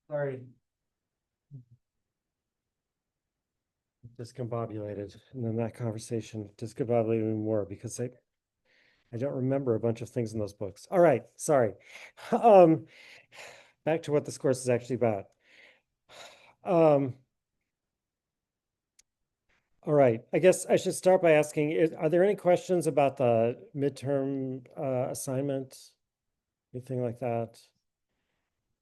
Sorry, discombobulated. And then that conversation discombobulated me more because I don't remember a bunch of things in those books. All right, sorry. Um, Back to what this course is actually about. Um, all right, I guess I should start by asking, are there any questions about the midterm assignment, anything like that?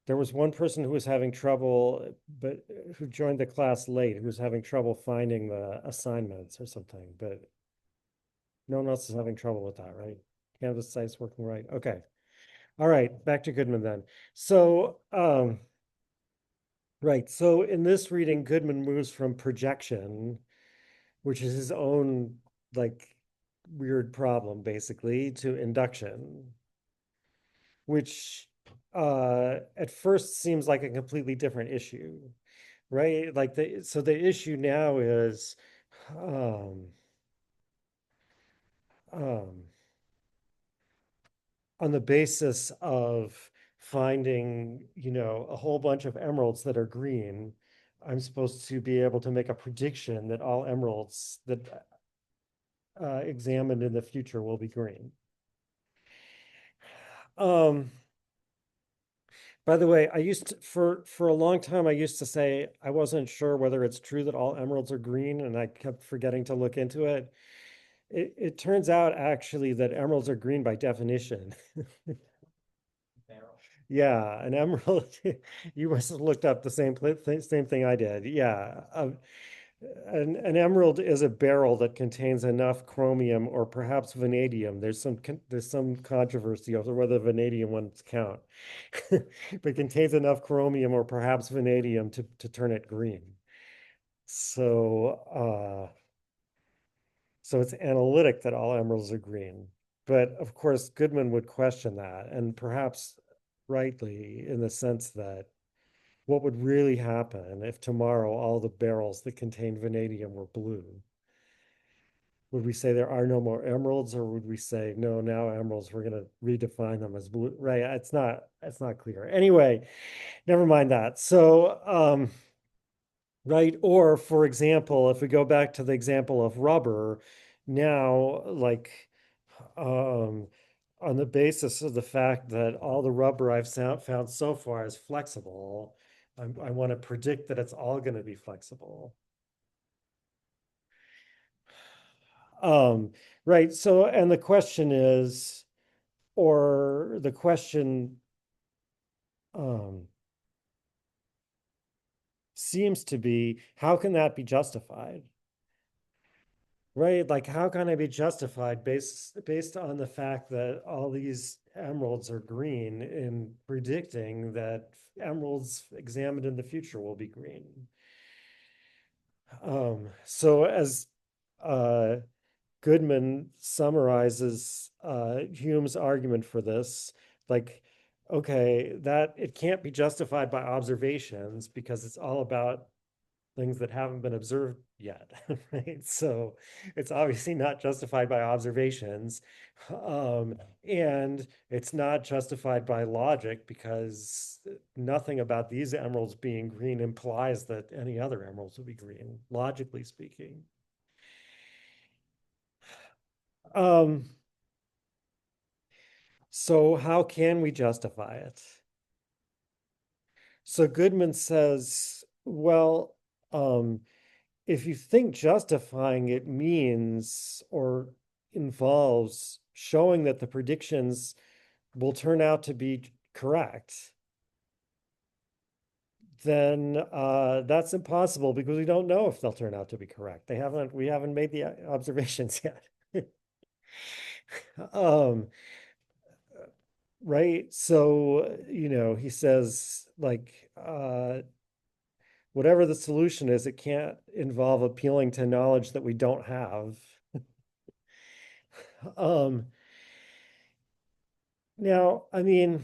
There was one person who was having trouble, but who joined the class late, who was having trouble finding the assignments or something, but no one else is having trouble with that, right? Canvas site's working right. Okay. All right, back to Goodman then. So, right. So in this reading, Goodman moves from projection, which is his own like weird problem, basically, to induction, which at first seems like a completely different issue, right? Like the issue now is um, um, on the basis of finding, a whole bunch of emeralds that are green, I'm supposed to be able to make a prediction that all emeralds that examined in the future will be green. Um, by the way, I used to, for a long time, I used to say I wasn't sure whether it's true that all emeralds are green, and I kept forgetting to look into it. It turns out actually that emeralds are green by definition. Yeah, an emerald. You must have looked up the same thing I did. Yeah, an emerald is a beryl that contains enough chromium or perhaps vanadium. There's some controversy over whether vanadium ones count, but contains enough chromium or perhaps vanadium to turn it green. So it's analytic that all emeralds are green. But of course, Goodman would question that, and perhaps rightly, in the sense that what would really happen if tomorrow all the barrels that contained vanadium were blue? Would we say there are no more emeralds, or would we say no, now emeralds, we're going to redefine them as blue? Right? It's not clear. Anyway, never mind that. So, right, or for example, if we go back to the example of rubber, now like um on the basis of the fact that all the rubber I've found so far is flexible, I want to predict that it's all going to be flexible. Um, right. So, and the question is, or the question um, seems to be, how can that be justified? Right? Like, how can it be justified based on the fact that all these emeralds are green in predicting that emeralds examined in the future will be green? So as uh, Goodman summarizes Hume's argument for this, like, okay, that it can't be justified by observations because it's all about things that haven't been observed yet, right? So it's obviously not justified by observations. And it's not justified by logic because nothing about these emeralds being green implies that any other emeralds will be green, logically speaking. Um, so how can we justify it? So Goodman says, well, um, if you think justifying it means or involves showing that the predictions will turn out to be correct, then that's impossible because we don't know if they'll turn out to be correct. We haven't made the observations yet. Um, right? So, he says like whatever the solution is, it can't involve appealing to knowledge that we don't have. Um, Now, I mean,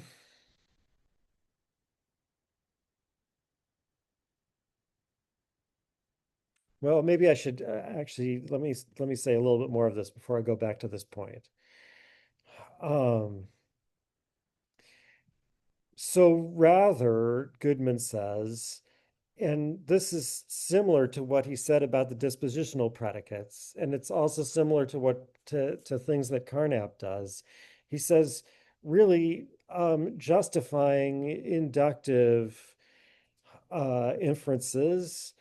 well, maybe I should actually let me say a little bit more of this before I go back to this point. Um, So rather, Goodman says, and this is similar to what he said about the dispositional predicates, and it's also similar to to things that Carnap does. He says, really, justifying inductive inferences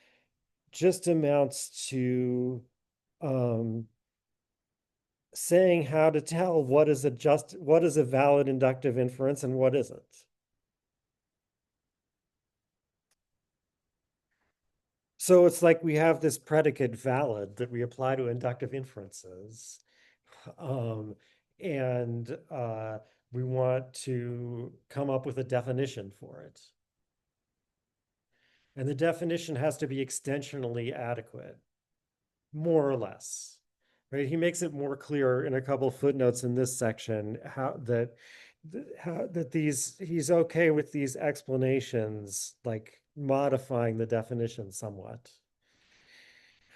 just amounts to um, saying how to tell what is a valid inductive inference and what isn't. So it's like we have this predicate valid that we apply to inductive inferences. Um, and we want to come up with a definition for it. And the definition has to be extensionally adequate, more or less. Right? He makes it more clear in a couple of footnotes in this section how that these he's okay with these explanations, like modifying the definition somewhat,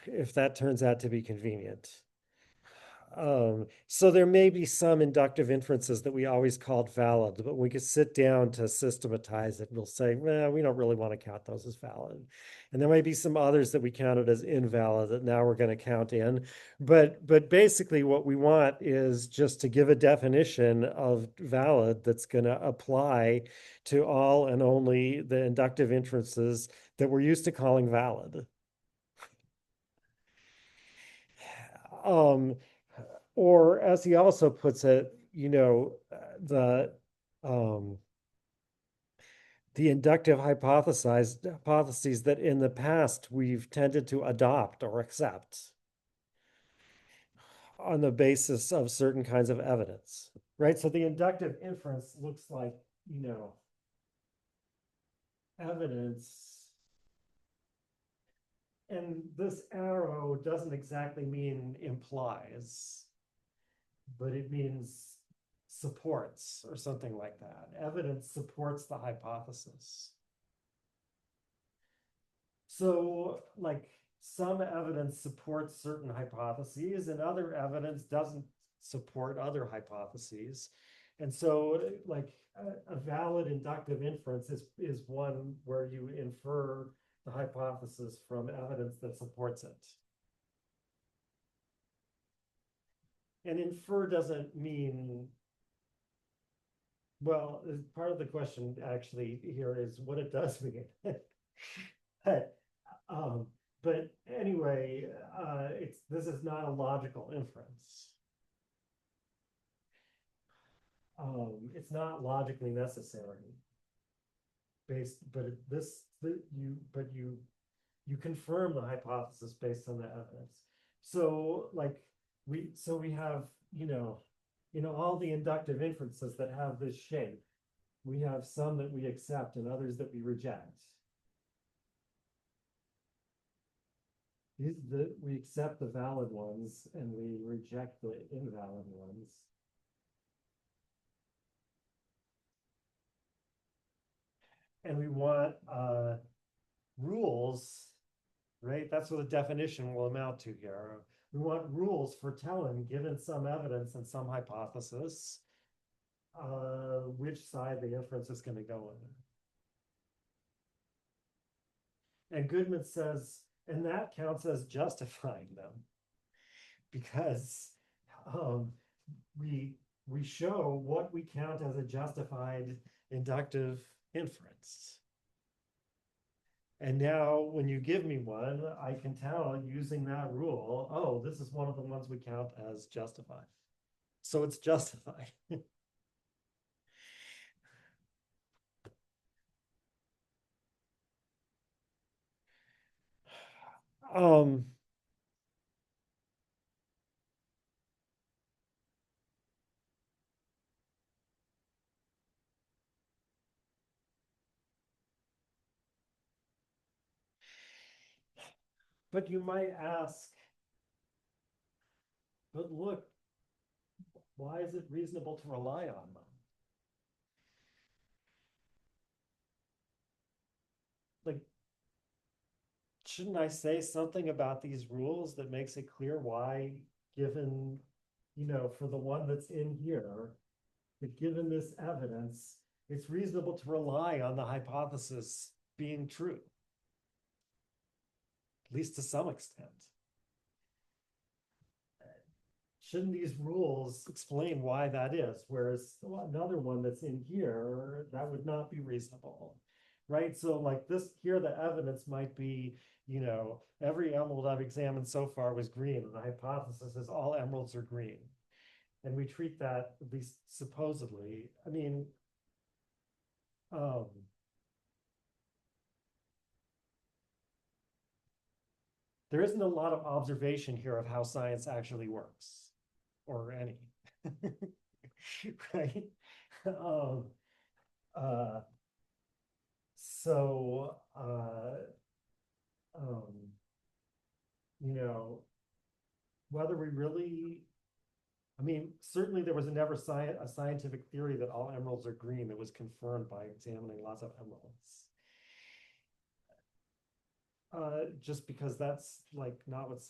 if that turns out to be convenient. So there may be some inductive inferences that we always called valid, but when we could sit down to systematize it, we'll say, well, we don't really want to count those as valid. And there may be some others that we counted as invalid that now we're going to count in. But basically what we want is just to give a definition of valid that's going to apply to all and only the inductive inferences that we're used to calling valid. Um, or as he also puts it, the um, the inductive hypotheses that in the past we've tended to adopt or accept on the basis of certain kinds of evidence, right? So the inductive inference looks like, evidence, and this arrow doesn't exactly mean implies, but it means supports or something like that. Evidence supports the hypothesis. So, like, some evidence supports certain hypotheses, and other evidence doesn't support other hypotheses. And so, like, a valid inductive inference is one where you infer the hypothesis from evidence that supports it. And infer doesn't mean, well, part of the question actually here is what it does mean. But um, but anyway, this is not a logical inference. It's not logically necessary based, but you confirm the hypothesis based on the evidence. So like we have, all the inductive inferences that have this shape. We have some that we accept and others that we reject. We accept the valid ones and we reject the invalid ones. And we want rules, right? That's what the definition will amount to here. We want rules for telling, given some evidence and some hypothesis, which side the inference is going to go in. And Goodman says, and that counts as justifying them because um, we we show what we count as a justified inductive inference. And now when you give me one, I can tell using that rule, oh, this is one of the ones we count as justified. So it's justified. um, but you might ask, but look, why is it reasonable to rely on them? Like, shouldn't I say something about these rules that makes it clear why, given, for the one that's in here, that given this evidence, it's reasonable to rely on the hypothesis being true, at least to some extent. Shouldn't these rules explain why that is? Whereas another one that's in here, that would not be reasonable, right? So like this here, the evidence might be, every emerald I've examined so far was green, and the hypothesis is all emeralds are green. And we treat that, at least supposedly, I mean, um, there isn't a lot of observation here of how science actually works, or any, right? Um, uh, so, um, you know, whether we really, I mean, certainly there was never a scientific theory that all emeralds are green that was confirmed by examining lots of emeralds. Just because that's like not what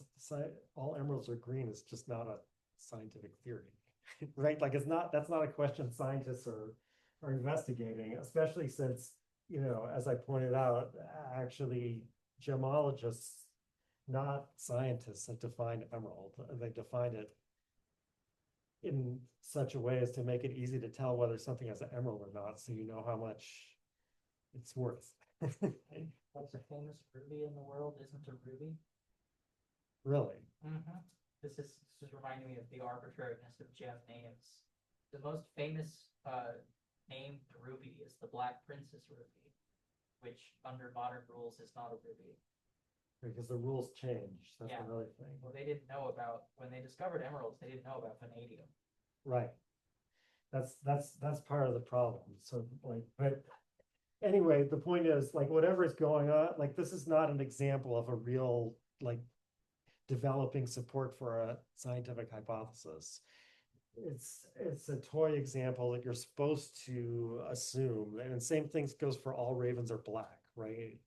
all emeralds are green is just not a scientific theory, right? Like that's not a question scientists are investigating, especially since, as I pointed out, actually gemologists, not scientists, have defined emerald. They defined it in such a way as to make it easy to tell whether something has an emerald or not, so you know how much it's worth. What's a famous ruby in the world isn't a ruby? Really? Mm-hmm. This is reminding me of the arbitrariness of gem names. The most famous named ruby is the Black Princess ruby, which under modern rules is not a ruby. Because the rules change. That's Yeah. another thing. Well, they didn't know about when they discovered emeralds. They didn't know about vanadium. Right. That's part of the problem. So like, but anyway, the point is like whatever is going on, like this is not an example of a real like developing support for a scientific hypothesis. It's a toy example that you're supposed to assume. And the same thing goes for all ravens are black, right?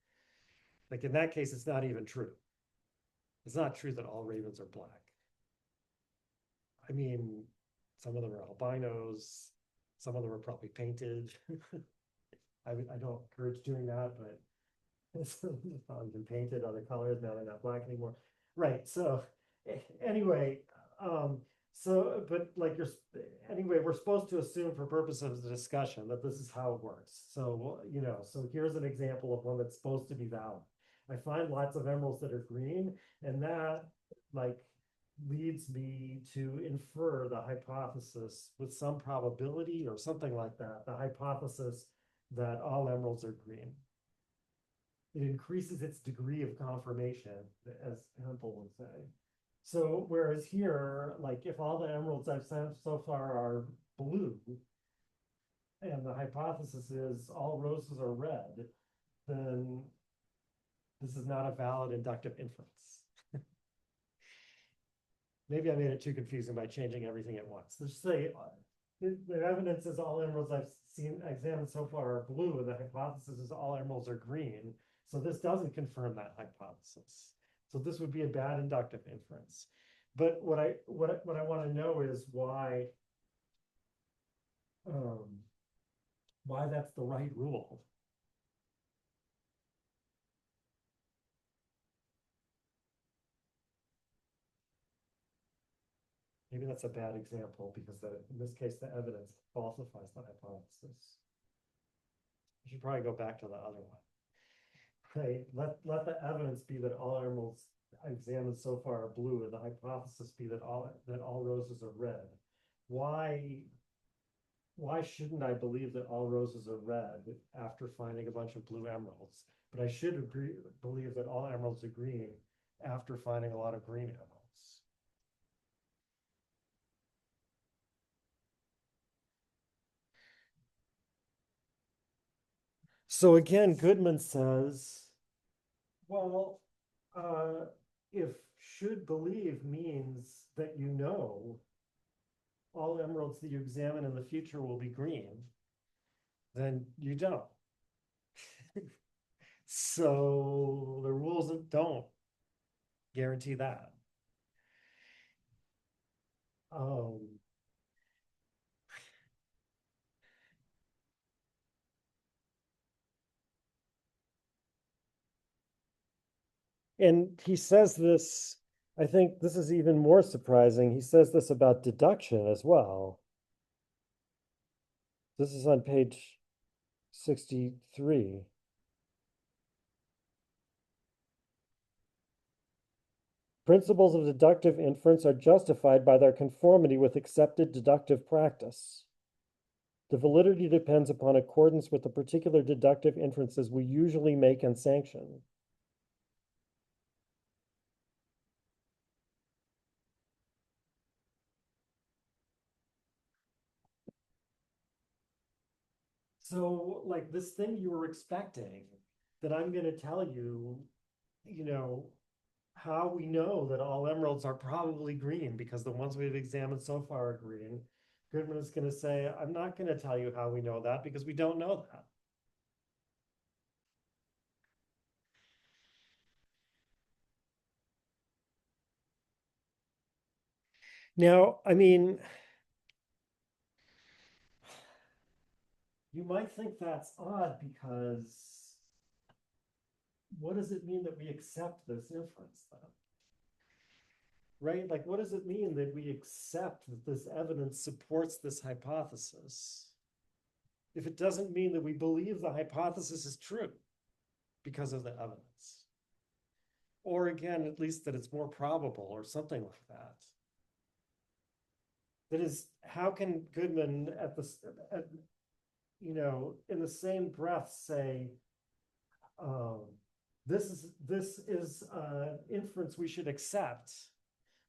Like in that case, it's not even true. It's not true that all ravens are black. I mean, some of them are albinos, some of them are probably painted. I don't encourage doing that, but it's probably been painted other colors. Now they're not black anymore. Right. So anyway, um, but like anyway, we're supposed to assume for purposes of the discussion that this is how it works. So, so here's an example of one that's supposed to be valid. I find lots of emeralds that are green, and that like leads me to infer the hypothesis with some probability or something like that, the hypothesis that all emeralds are green. It increases its degree of confirmation, as Hempel would say. So whereas here, like if all the emeralds I've sent so far are blue, and the hypothesis is all roses are red, then this is not a valid inductive inference. Maybe I made it too confusing by changing everything at once. Let's say the evidence is all emeralds I've examined so far are blue, and the hypothesis is all emeralds are green. So this doesn't confirm that hypothesis. So this would be a bad inductive inference. But what I want to know is um, why that's the right rule. Maybe that's a bad example because in this case, the evidence falsifies the hypothesis. You should probably go back to the other one. Right? Let the evidence be that all emeralds examined so far are blue, and the hypothesis be that all roses are red. Why shouldn't I believe that all roses are red after finding a bunch of blue emeralds? But I should believe that all emeralds are green after finding a lot of green emeralds. So again, Goodman says, well, uh, if should believe means that all emeralds that you examine in the future will be green, then you don't. So the rules don't guarantee that. Um, And he says this, I think this is even more surprising. He says this about deduction as well. This is on page 63. Principles of deductive inference are justified by their conformity with accepted deductive practice. The validity depends upon accordance with the particular deductive inferences we usually make and sanction. So, like this thing you were expecting that I'm going to tell you, you know, how we know that all emeralds are probably green because the ones we've examined so far are green. Goodman is going to say, I'm not going to tell you how we know that because we don't know that. Now, I mean, you might think that's odd because what does it mean that we accept this inference then? Right? Like, what does it mean that we accept that this evidence supports this hypothesis? If it doesn't mean that we believe the hypothesis is true because of the evidence, or again, at least that it's more probable or something like that. That is, how can Goodman at, in the same breath say, um, this is inference we should accept,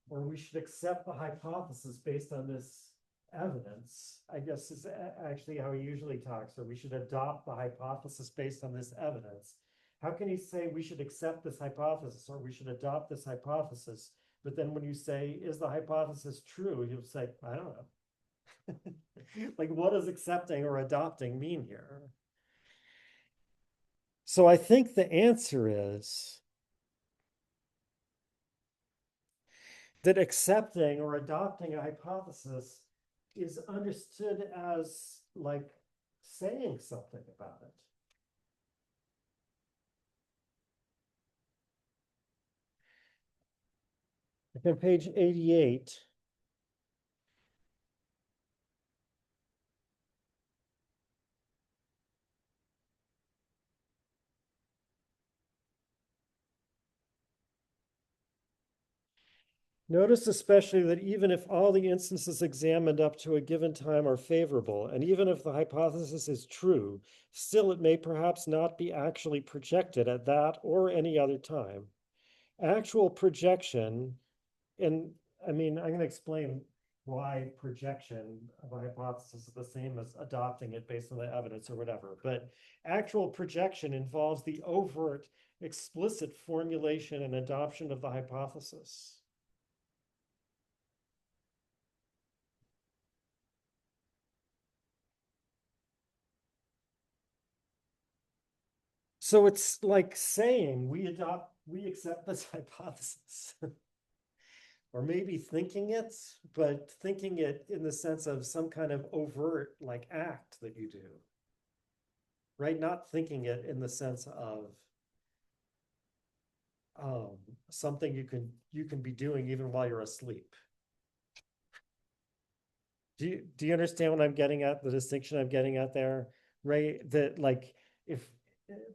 or we should accept the hypothesis based on this evidence, I guess is actually how he usually talks, or we should adopt the hypothesis based on this evidence. How can he say we should accept this hypothesis or we should adopt this hypothesis? But then when you say, is the hypothesis true? He'll say, I don't know. Like, what does accepting or adopting mean here? So I think the answer is that accepting or adopting a hypothesis is understood as like saying something about it. Like on page 88, notice especially that even if all the instances examined up to a given time are favorable, and even if the hypothesis is true, still it may perhaps not be actually projected at that or any other time. Actual projection, and I mean, I'm going to explain why projection of a hypothesis is the same as adopting it based on the evidence or whatever. But actual projection involves the overt, explicit formulation and adoption of the hypothesis. So it's like saying we accept this hypothesis. Or maybe thinking it, but thinking it in the sense of some kind of overt like act that you do, right? Not thinking it in the sense of um, something you can be doing even while you're asleep. Do you understand what I'm getting at? The distinction I'm getting at there, right? That like if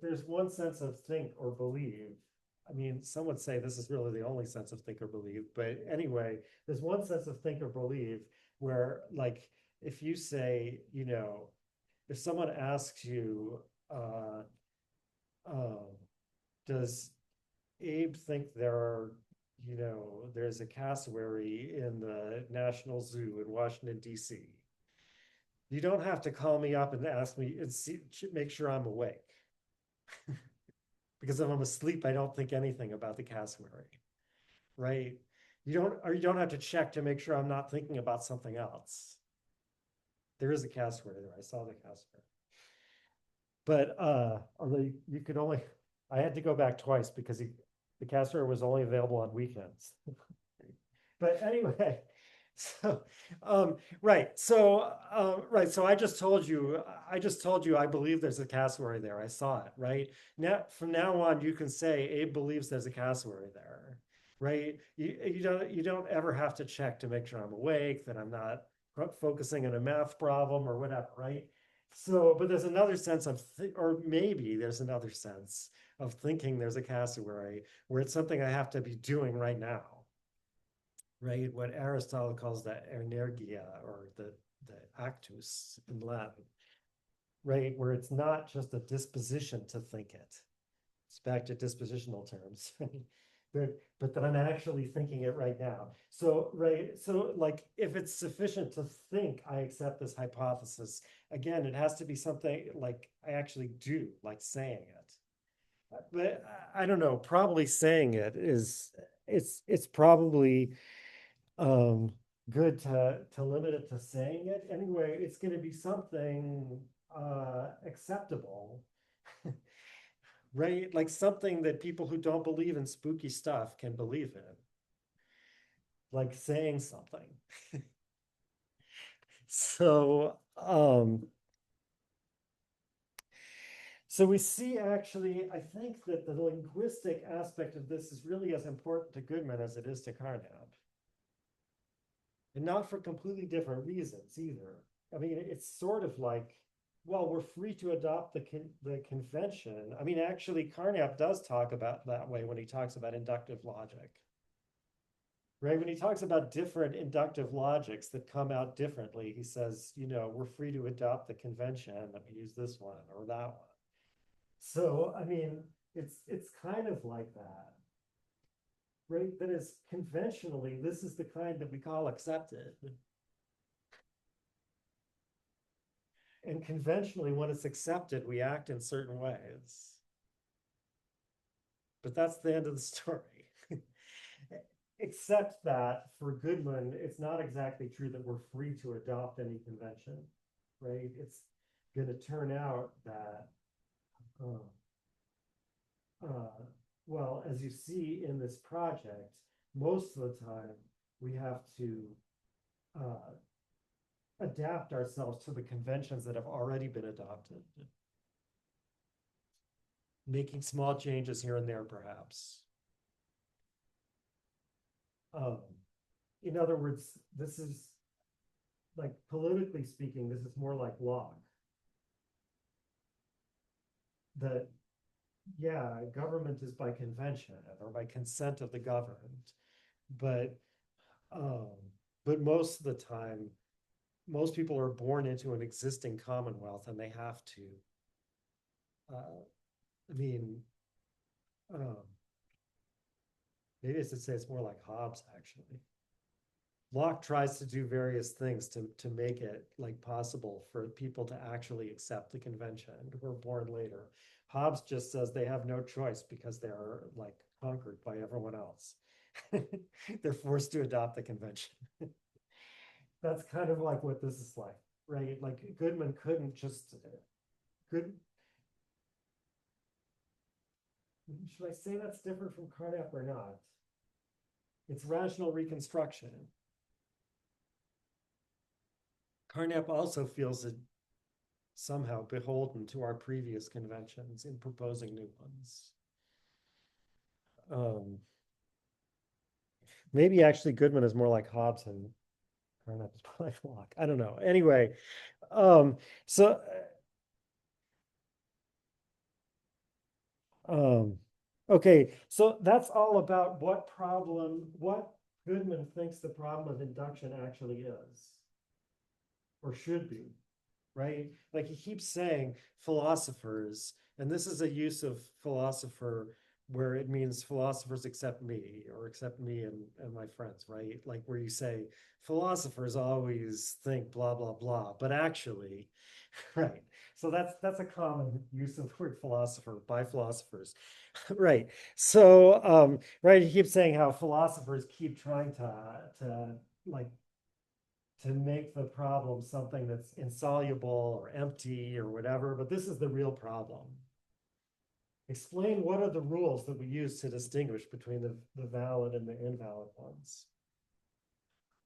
there's one sense of think or believe. I mean, some would say this is really the only sense of think or believe, but anyway, there's one sense of think or believe where like if you say, if someone asks you, uh, does Abe think there's a cassowary in the National Zoo in Washington, D.C.? You don't have to call me up and ask me and make sure I'm awake. Because if I'm asleep, I don't think anything about the cassowary, right? You don't have to check to make sure I'm not thinking about something else. There is a cassowary there. I saw the cassowary. But although you could only, I had to go back twice because the cassowary was only available on weekends. But anyway, So, right. So, right. So I just told you, I believe there's a cassowary there. I saw it, right? Now, from now on, you can say Abe believes there's a cassowary there, right? You don't ever have to check to make sure I'm awake, that I'm not focusing on a math problem or whatever, right? So, but there's another sense of, or maybe there's another sense of thinking there's a cassowary where it's something I have to be doing right now, right? What Aristotle calls the energia, or the actus in Latin, right? Where it's not just a disposition to think it. It's back to dispositional terms, right? But that I'm actually thinking it right now. So, right, so like if it's sufficient to think I accept this hypothesis, again, it has to be something like I actually do, like saying it. But I don't know, probably saying it is, it's probably um good to limit it to saying it. Anyway, it's going to be something acceptable, right? Like something that people who don't believe in spooky stuff can believe in, like saying something. So so we see, actually, I think that the linguistic aspect of this is really as important to Goodman as it is to Carnap, and not for completely different reasons either. I mean, it's sort of like, well, we're free to adopt the convention. I mean, actually, Carnap does talk about that way when he talks about inductive logic, right? When he talks about different inductive logics that come out differently, he says, we're free to adopt the convention that we use this one or that one. So, I mean, it's kind of like that, right? That is, conventionally, this is the kind that we call accepted. And conventionally, when it's accepted, we act in certain ways. But that's the end of the story. Except that for Goodman, it's not exactly true that we're free to adopt any convention, right? It's going to turn out that, uh, uh, well, as you see in this project, most of the time we have to uh, adapt ourselves to the conventions that have already been adopted, making small changes here and there, perhaps. Um, in other words, this is like, politically speaking, this is more like Locke. That, yeah, government is by convention or by consent of the governed, but um, but most of the time, most people are born into an existing commonwealth, and they have to. Uh, I mean, um, maybe I should say it's more like Hobbes, actually. Locke tries to do various things to make it like possible for people to actually accept the convention who were born later. Hobbes just says they have no choice because they're like conquered by everyone else. They're forced to adopt the convention. That's kind of like what this is like, right? Like Goodman couldn't just good. Should I say that's different from Carnap or not? It's rational reconstruction. Carnap also feels it somehow beholden to our previous conventions in proposing new ones. Um, Maybe actually Goodman is more like Hobbes and Carnap is more like Locke. I don't know. Anyway, um, so um, okay, so that's all about what Goodman thinks the problem of induction actually is, or should be, right? Like he keeps saying philosophers, and this is a use of philosopher where it means philosophers accept me, or accept me and my friends, right? Like where you say philosophers always think blah blah blah, but actually, right. So that's a common use of the word philosopher by philosophers. Right. So right, he keeps saying how philosophers keep trying to like to make the problem something that's insoluble or empty or whatever, but this is the real problem. Explain what are the rules that we use to distinguish between the valid and the invalid ones.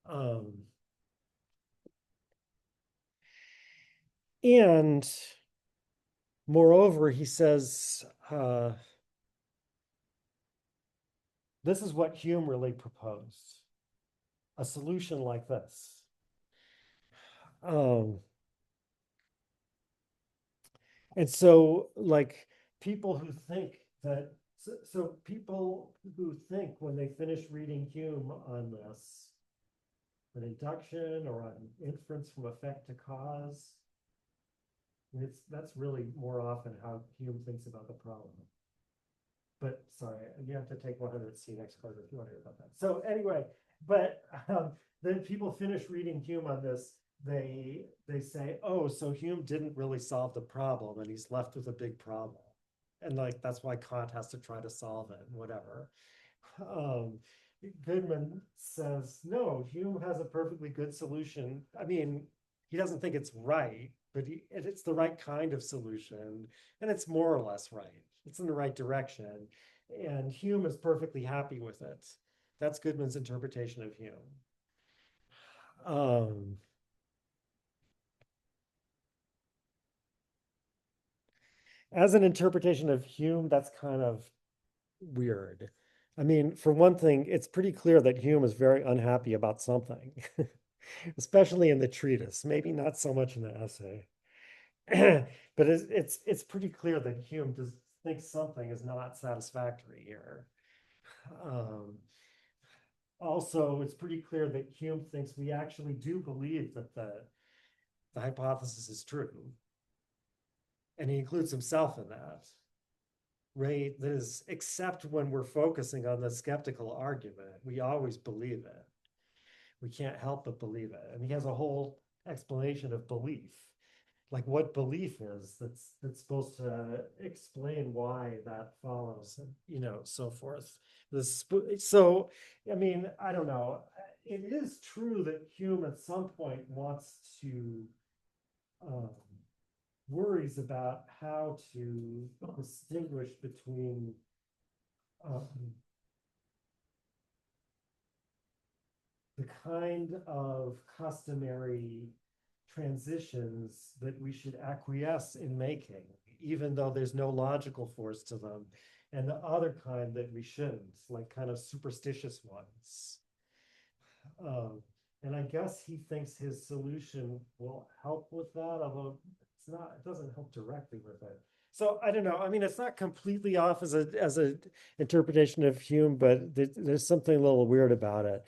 Um, and moreover, he says, this is what Hume really proposed, a solution like this. Um, and so, like, people who think that, so people who think when they finish reading Hume on this, an induction or an inference from effect to cause, that's really more often how Hume thinks about the problem. But sorry, you have to take 100C next quarter if you want to hear about that. So anyway, but then people finish reading Hume on this. They say, oh, so Hume didn't really solve the problem, and he's left with a big problem, and like that's why Kant has to try to solve it, and whatever. Um, Goodman says, no, Hume has a perfectly good solution. I mean, he doesn't think it's right, but it's the right kind of solution, and it's more or less right. It's in the right direction. And Hume is perfectly happy with it. That's Goodman's interpretation of Hume. Um, as an interpretation of Hume, that's kind of weird. I mean, for one thing, it's pretty clear that Hume is very unhappy about something, especially in the treatise, maybe not so much in the essay. But it's pretty clear that Hume does think something is not satisfactory here. Um, Also, it's pretty clear that Hume thinks we actually do believe that the hypothesis is true, and he includes himself in that. Right? That is, except when we're focusing on the skeptical argument, we always believe it. We can't help but believe it. And he has a whole explanation of belief, like what belief is that's supposed to explain why that follows, and so forth. This so I mean, I don't know. It is true that Hume at some point wants to um, worries about how to distinguish between um, the kind of customary transitions that we should acquiesce in making, even though there's no logical force to them, and the other kind that we shouldn't, like kind of superstitious ones. Um, and I guess he thinks his solution will help with that, although it doesn't help directly with it. So I don't know. I mean, it's not completely off as a interpretation of Hume, but there's something a little weird about it.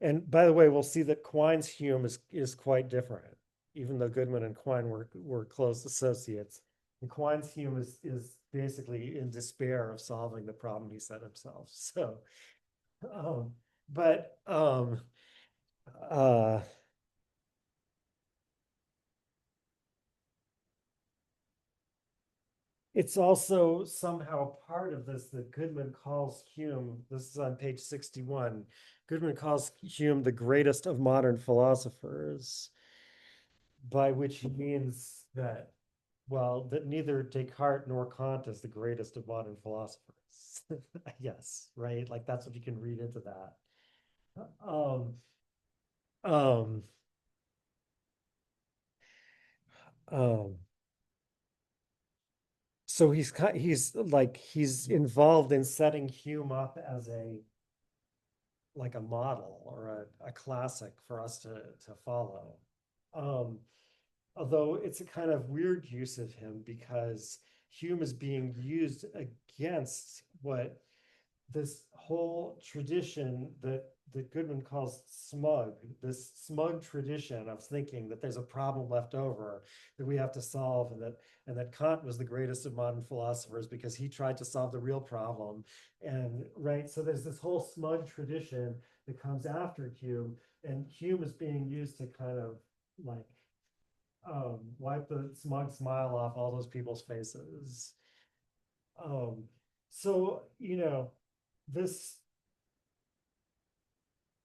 And by the way, we'll see that Quine's Hume is quite different, even though Goodman and Quine were close associates. And Quine's Hume is basically in despair of solving the problem he set himself. So um, but uh, it's also somehow part of this that Goodman calls Hume. This is on page 61. Goodman calls Hume the greatest of modern philosophers, by which he means that, well, that neither Descartes nor Kant is the greatest of modern philosophers. Yes, right? Like that's what you can read into that. Um, um, um, so he's involved in setting Hume up as a like a model or a classic for us to follow. Um, Although it's a kind of weird use of him because Hume is being used against what this whole tradition that Goodman calls smug, this smug tradition of thinking that there's a problem left over that we have to solve, and that Kant was the greatest of modern philosophers because he tried to solve the real problem. And right, so there's this whole smug tradition that comes after Hume, and Hume is being used to kind of like wipe the smug smile off all those people's faces. Um, so this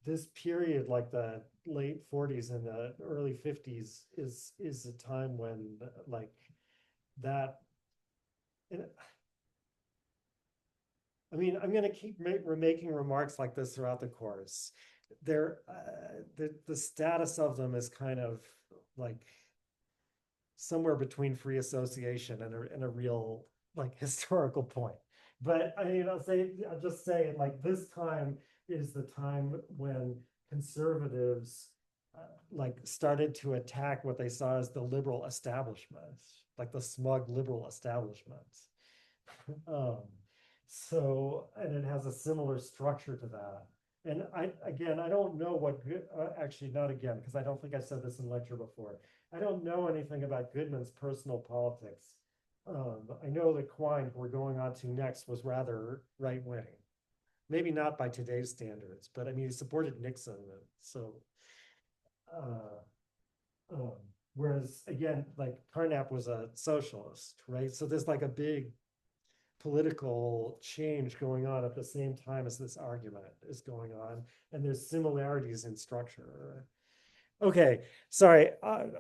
this period, like the late 40s and the early 50s, is a time when like that. And I mean, I'm going to keep making remarks like this throughout the course. they're the status of them is kind of like somewhere between free association and a real like historical point. But I mean, I'll just say like this time is the time when conservatives like started to attack what they saw as the liberal establishment, like the smug liberal establishment. Um, so, and it has a similar structure to that. And again, I don't know what good, actually not again, because I don't think I said this in lecture before. I don't know anything about Goodman's personal politics. I know that Quine, who we're going on to next, was rather right wing. Maybe not by today's standards, but I mean, he supported Nixon. So, uh, um, whereas again, like Carnap was a socialist, right? So there's like a big political change going on at the same time as this argument is going on, and there's similarities in structure. Okay, sorry.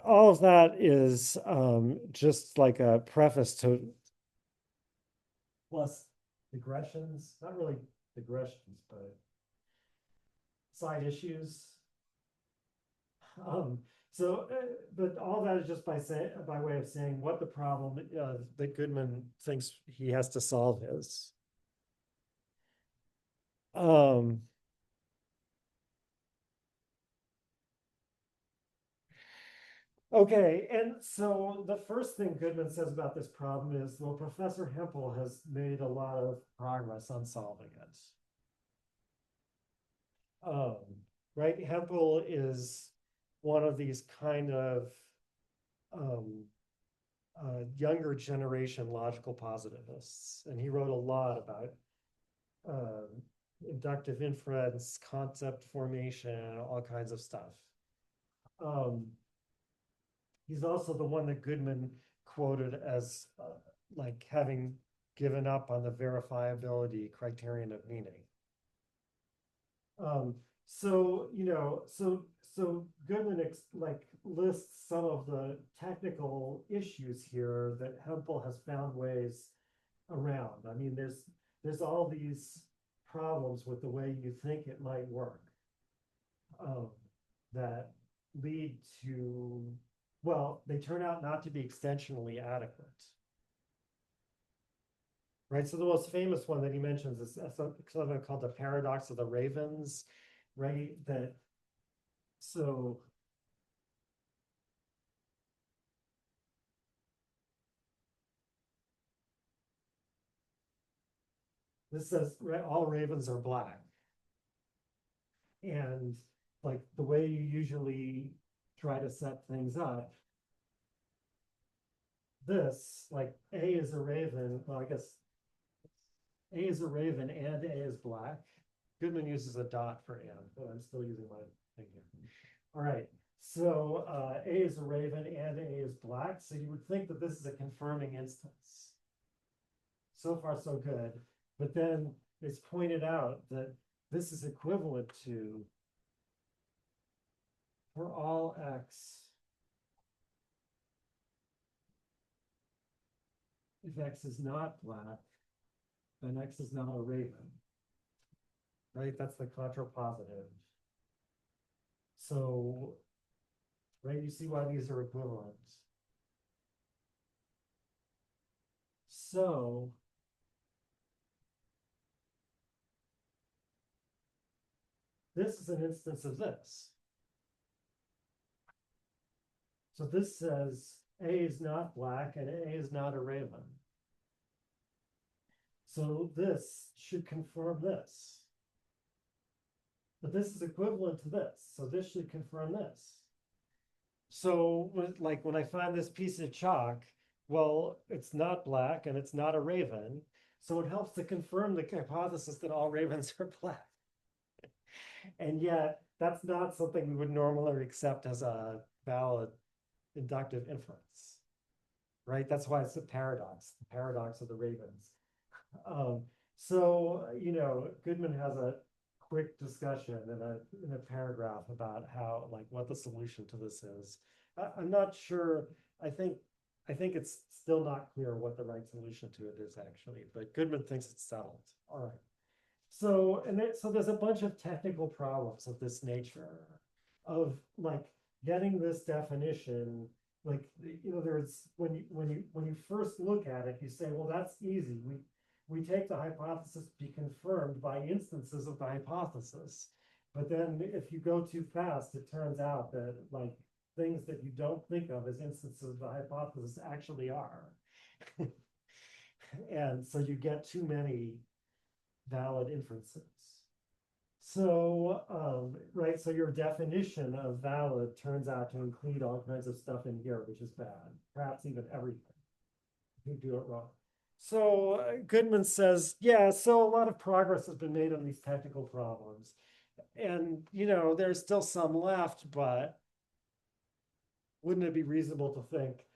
All of that is just like a preface to plus digressions, not really digressions, but side issues. Um, but all that is just by way of saying what the problem that Goodman thinks he has to solve is. Um, Okay, and so the first thing Goodman says about this problem is, well, Professor Hempel has made a lot of progress on solving it. Um, right? Hempel is one of these kind of um, younger generation logical positivists, and he wrote a lot about um, inductive inference, concept formation, all kinds of stuff. Um, he's also the one that Goodman quoted as like having given up on the verifiability criterion of meaning. Um, so Goodman like lists some of the technical issues here that Hempel has found ways around. I mean, there's all these problems with the way you think it might work um, that lead to, well, they turn out not to be extensionally adequate. Right. So the most famous one that he mentions is something called the paradox of the ravens, right? That so this says right, all ravens are black. And like the way you usually try to set things up, this like A is a raven. Well, I guess A is a raven and A is black. Goodman uses a dot for and, but I'm still using my thing here. All right. So A is a raven and A is black. So you would think that this is a confirming instance. So far, so good. But then it's pointed out that this is equivalent to for all X, if X is not black, then X is not a raven. Right? That's the contrapositive. So, right, you see why these are equivalent. So, this is an instance of this. So this says A is not black and A is not a raven. So this should confirm this. But this is equivalent to this. So this should confirm this. So like when I find this piece of chalk, well, it's not black and it's not a raven. So it helps to confirm the hypothesis that all ravens are black. And yet that's not something we would normally accept as a valid inductive inference, right? That's why it's a paradox, the paradox of the ravens. Um, so, Goodman has a quick discussion in a paragraph about how, like, what the solution to this is. I'm not sure. I think it's still not clear what the right solution to it is actually, but Goodman thinks it's settled. All right. So there's a bunch of technical problems of this nature of like getting this definition. Like, there's when you first look at it, you say, well, that's easy. We take the hypothesis to be confirmed by instances of the hypothesis. But then if you go too fast, it turns out that like things that you don't think of as instances of the hypothesis actually are. And so you get too many valid inferences. So, right, so your definition of valid turns out to include all kinds of stuff in here, which is bad, perhaps even everything. You do it wrong. So Goodman says, yeah, so a lot of progress has been made on these technical problems. And, there's still some left, but wouldn't it be reasonable to think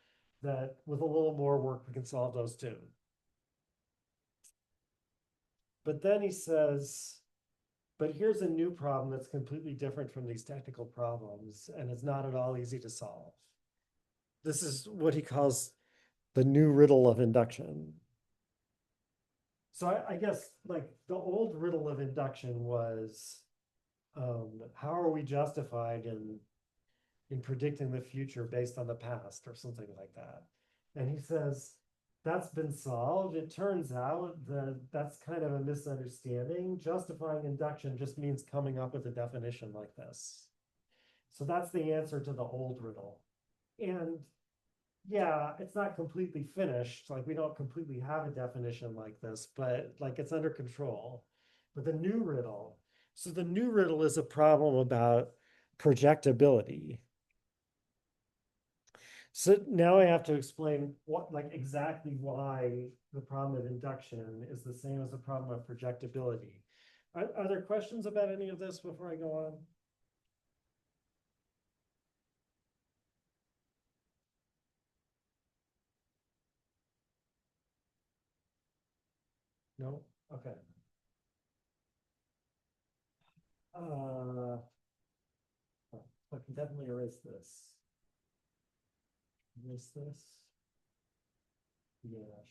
that with a little more work, we can solve those too? But then he says, but here's a new problem that's completely different from these technical problems, and it's not at all easy to solve. This is what he calls the new riddle of induction. So I guess like the old riddle of induction was, how are we justified in predicting the future based on the past or something like that? And he says, that's been solved. It turns out that that's kind of a misunderstanding. Justifying induction just means coming up with a definition like this. So that's the answer to the old riddle. And yeah, it's not completely finished. Like we don't completely have a definition like this, but like it's under control. But the new riddle, so the new riddle is a problem about projectability. So now I have to explain what, like exactly why the problem of induction is the same as the problem of projectability. Are there questions about any of this before I go on? No? Okay. I can definitely erase this. Erase this. Yeah, I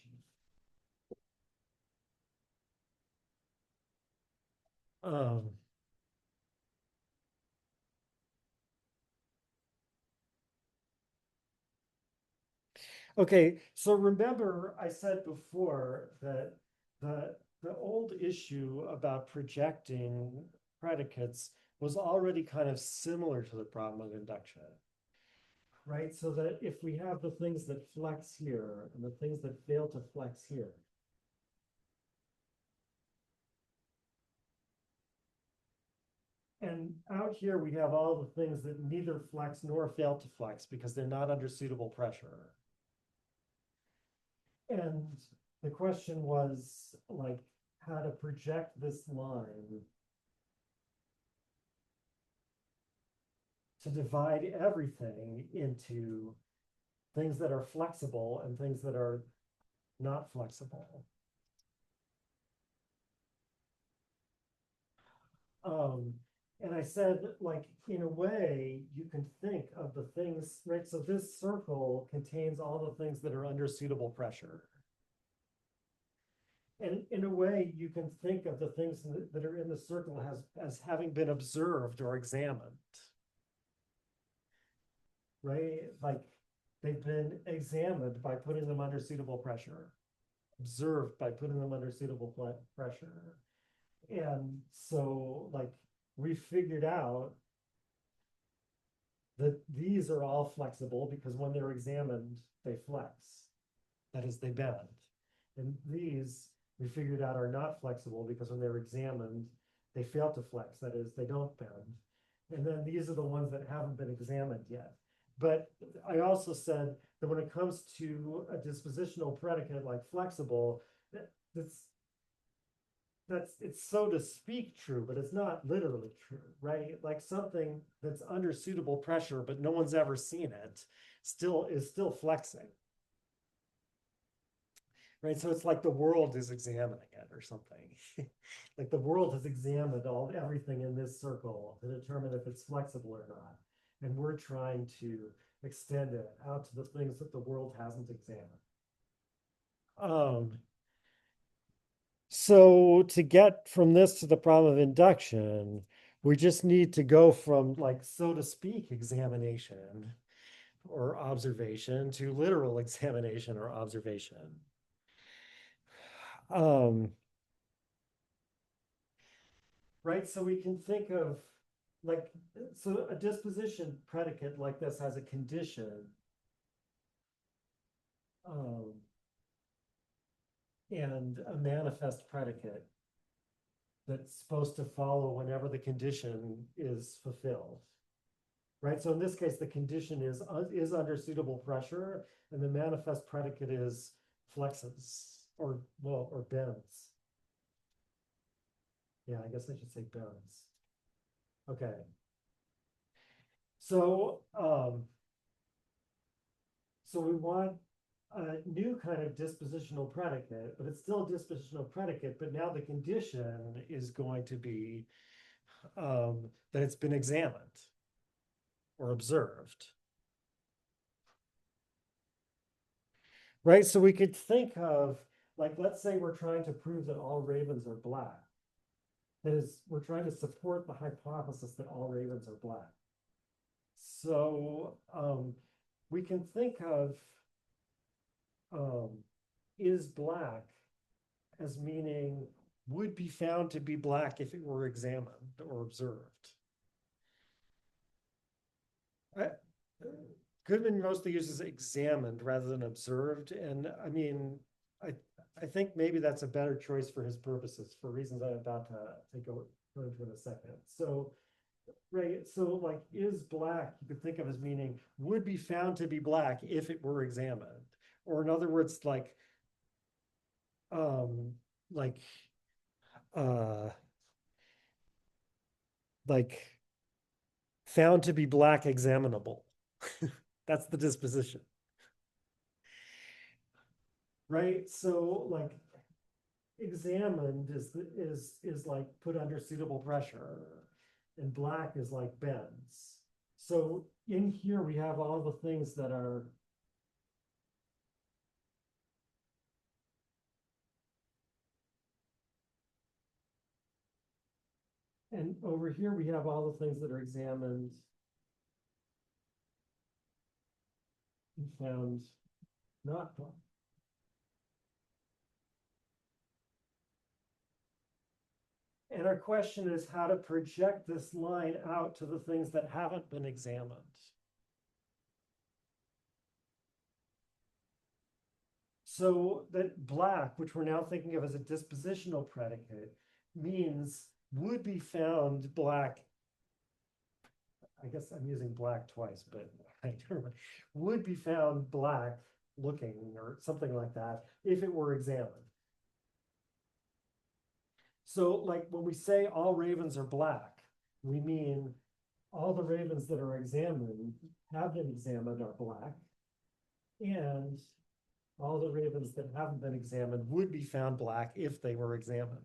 should. Um, okay, so remember I said before that the old issue about projecting predicates was already kind of similar to the problem of induction, right? So that if we have the things that flex here and the things that fail to flex here, and out here we have all the things that neither flex nor fail to flex because they're not under suitable pressure. And the question was like how to project this line to divide everything into things that are flexible and things that are not flexible. Um, and I said, like, in a way, you can think of the things, right? So this circle contains all the things that are under suitable pressure. And in a way, you can think of the things that are in the circle as having been observed or examined, right? Like they've been examined by putting them under suitable pressure, observed by putting them under suitable pressure. And so, like, we figured out that these are all flexible because when they're examined, they flex. That is, they bend. And these we figured out are not flexible because when they're examined, they fail to flex. That is, they don't bend. And then these are the ones that haven't been examined yet. But I also said that when it comes to a dispositional predicate like flexible, that's it's so to speak true, but it's not literally true, right? Like something that's under suitable pressure, but no one's ever seen it, still flexing, right? So it's like the world is examining it or something. Like the world has examined everything in this circle to determine if it's flexible or not, and we're trying to extend it out to the things that the world hasn't examined. Um, So to get from this to the problem of induction, we just need to go from, like, so to speak, examination or observation to literal examination or observation. Um, right? So we can think of, like, so a disposition predicate like this has a condition, um, and a manifest predicate that's supposed to follow whenever the condition is fulfilled. Right? So in this case, the condition is under suitable pressure, and the manifest predicate is flexes or, well, or bends. Yeah, I guess I should say bends. Okay. So so we want a new kind of dispositional predicate, but it's still a dispositional predicate, but now the condition is going to be that it's been examined or observed. Right? So we could think of, like, let's say we're trying to prove that all ravens are black. That is, we're trying to support the hypothesis that all ravens are black. So we can think of um, is black as meaning would be found to be black if it were examined or observed. I, Goodman mostly uses examined rather than observed, and I mean, I I think maybe that's a better choice for his purposes for reasons I'm about to go into in a second. So right, so like is black you could think of as meaning would be found to be black if it were examined, or in other words, um like uh like found to be black examinable. That's the disposition. Right? So like examined is like put under suitable pressure, and black is like bends. So in here we have all the things that are, and over here we have all the things that are examined and found not black. And our question is how to project this line out to the things that haven't been examined. So that black, which we're now thinking of as a dispositional predicate, means would be found black. I guess I'm using black twice, but I don't remember. Would be found black looking or something like that if it were examined. So like when we say all ravens are black, we mean all the ravens that are examined, have been examined, are black, and all the ravens that haven't been examined would be found black if they were examined.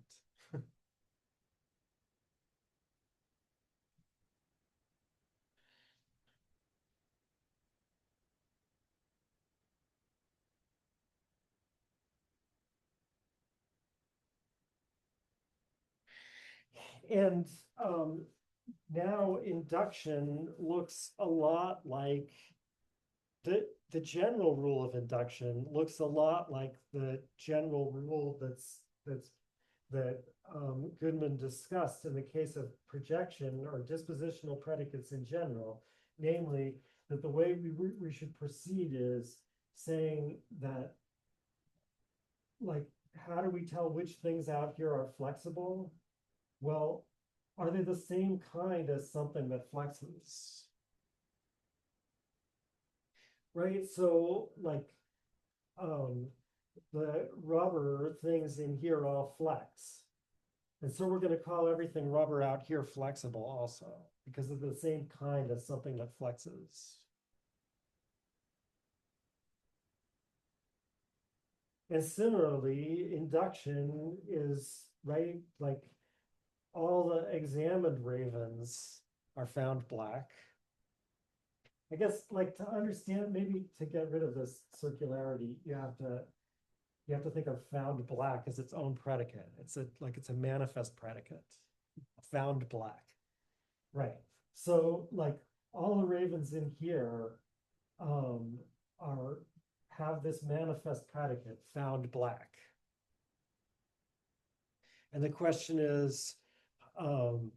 And now induction looks a lot like the general rule of induction looks a lot like the general rule that Goodman discussed in the case of projection or dispositional predicates in general, namely that the way we should proceed is saying that, like, how do we tell which things out here are flexible? Well, are they the same kind as something that flexes? Right? So like um, the rubber things in here all flex. And so we're going to call everything rubber out here flexible also because of the same kind as something that flexes. And similarly, induction is right, like all the examined ravens are found black. I guess like to understand, maybe to get rid of this circularity, you have to You have to think of found black as its own predicate. It's a manifest predicate. Found black. Right. So like all the ravens in here um are have this manifest predicate found black. And the question is, um,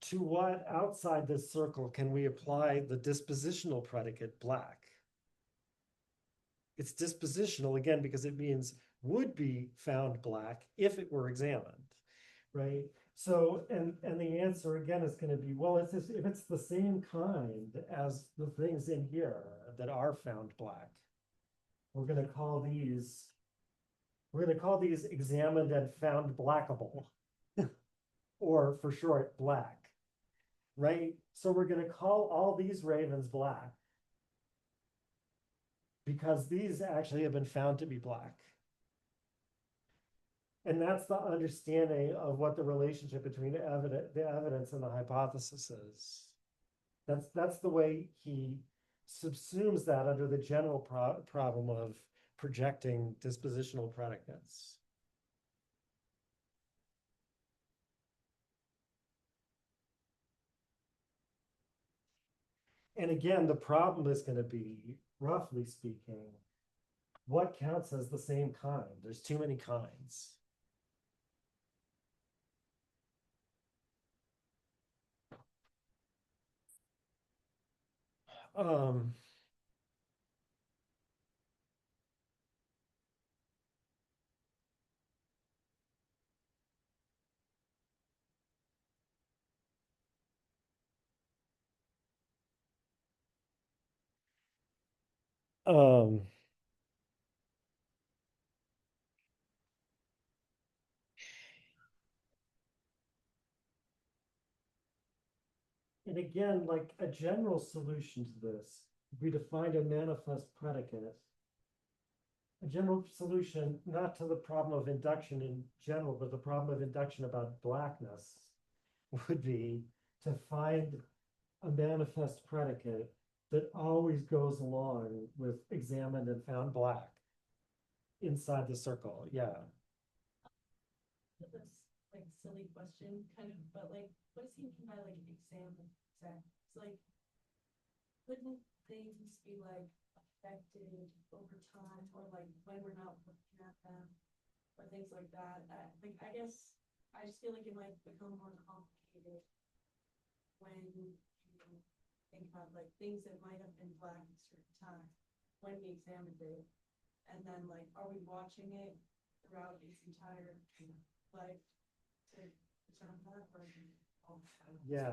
to what outside this circle can we apply the dispositional predicate black? It's dispositional again because it means would be found black if it were examined, right? So, and the answer again is going to be, well, it's just, if it's the same kind as the things in here that are found black, we're going to call these examined and found blackable, or for short, black, right? So we're going to call all these ravens black because these actually have been found to be black. And that's the understanding of what the relationship between the evidence and the hypothesis is. That's the way he subsumes that under the general problem of projecting dispositional predicates. And again, the problem is going to be, roughly speaking, what counts as the same kind? There's too many kinds. Um, um, and again, like a general solution to this, we define a manifest predicate. A general solution, not to the problem of induction in general, but the problem of induction about blackness would be to find a manifest predicate that always goes along with examined and found black inside the circle. Yeah. That's like a silly question, kind of, but like, what does he mean by like example? Exact. It's like, couldn't things be like affected over time, or like when we're not looking at them, or things like that? Like, I guess I just feel like it might become more complicated when you think about like things that might have been black at a certain time when we examined it, and then like, are we watching it throughout its entire life to determine that, or Yeah.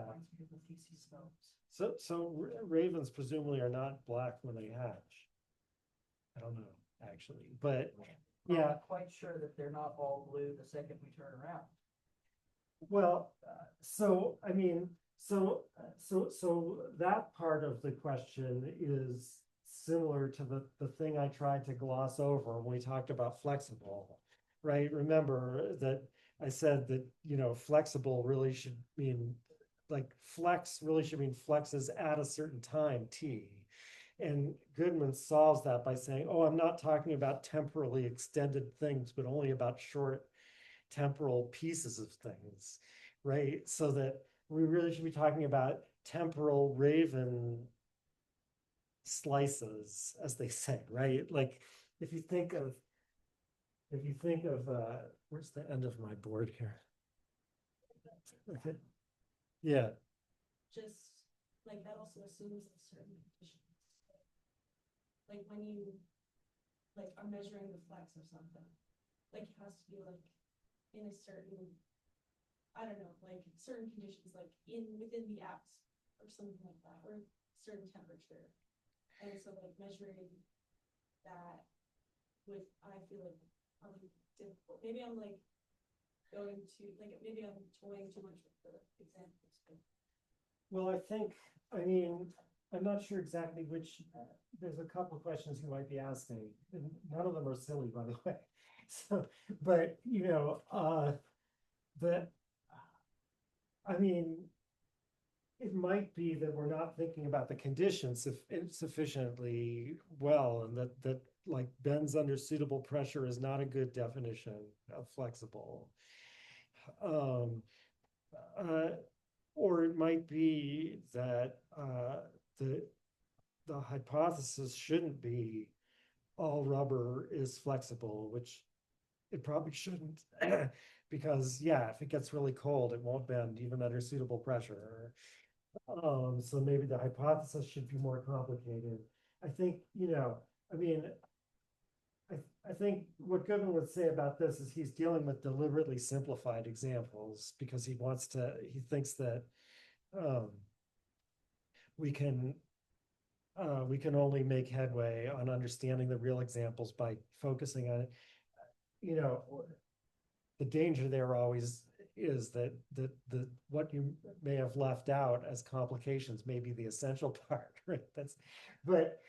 So ravens presumably are not black when they hatch. I don't know, actually, but yeah. I'm quite sure that they're not all blue the second we turn around. Well, so I mean, so that part of the question is similar to the thing I tried to gloss over when we talked about flexible, right? Remember that I said that, you know, flexible really should mean like flex really should mean flexes at a certain time, t. And Goodman solves that by saying, oh, I'm not talking about temporally extended things, but only about short temporal pieces of things, right? So that we really should be talking about temporal raven slices, as they say, right? Like if you think of where's the end of my board here? Okay. Yeah. just like that also assumes that certain conditions, like when you like are measuring the flex of something, like it has to be like in a certain, I don't know, like certain conditions, like within the apps or something like that, or certain temperature. And so like measuring that with, I feel like probably difficult. Maybe I'm like going to like, maybe I'm toying too much with the examples. Well, I mean, I'm not sure exactly which, there's a couple of questions you might be asking, and none of them are silly, by the way. So, but, you know, that, I mean, it might be that we're not thinking about the conditions sufficiently well, and that like bends under suitable pressure is not a good definition of flexible. Um, uh, or it might be that the the hypothesis shouldn't be all rubber is flexible, which it probably shouldn't, because yeah, if it gets really cold, it won't bend even under suitable pressure. So maybe the hypothesis should be more complicated. I think, I mean, I think what Goodman would say about this is he's dealing with deliberately simplified examples because he thinks that um, we can we can only make headway on understanding the real examples by focusing on it. You know, the danger there always is that the what you may have left out as complications may be the essential part, right? But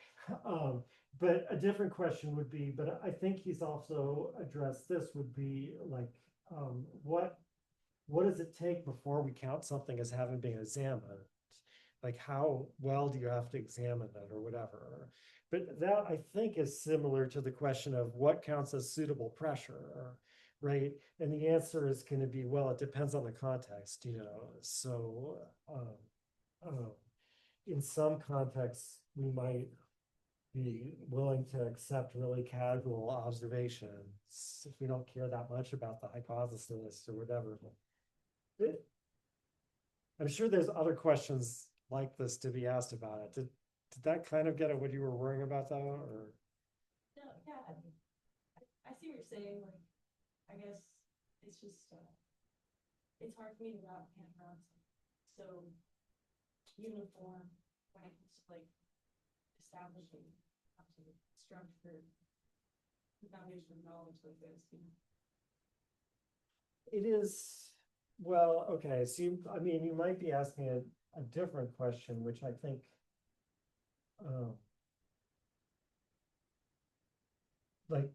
um, but a different question would be, but I think he's also addressed this would be like, what does it take before we count something as having been examined? Like how well do you have to examine it or whatever? But that I think is similar to the question of what counts as suitable pressure, right? And the answer is going to be, well, it depends on the context, So uh, in some contexts, we might be willing to accept really casual observations if we don't care that much about the hypothesis or whatever. It, I'm sure there's other questions like this to be asked about it. Did that kind of get at what you were worrying about though, or? No, yeah, I see what you're saying, like, I guess it's just, it's hard for me to wrap my hand around so uniform when it comes to like establishing structure, the foundation of knowledge like this. It is, well, okay, so I mean, you might be asking a different question, which I think, um, like,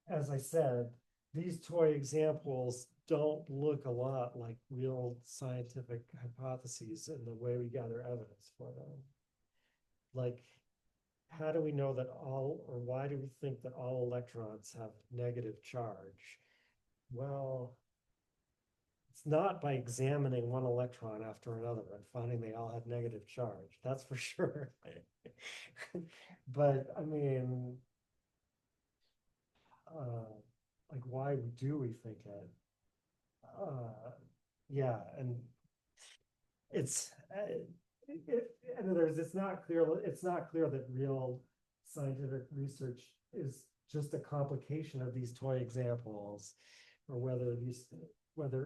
as I said, these toy examples don't look a lot like real scientific hypotheses in the way we gather evidence for them. Like, how do we know that or why do we think that all electrons have negative charge? Well, it's not by examining one electron after another and finding they all have negative charge. That's for sure. But I mean, like, why do we think it? Yeah, and it's in other words, it's not clear. It's not clear that real scientific research is just a complication of these toy examples, or whether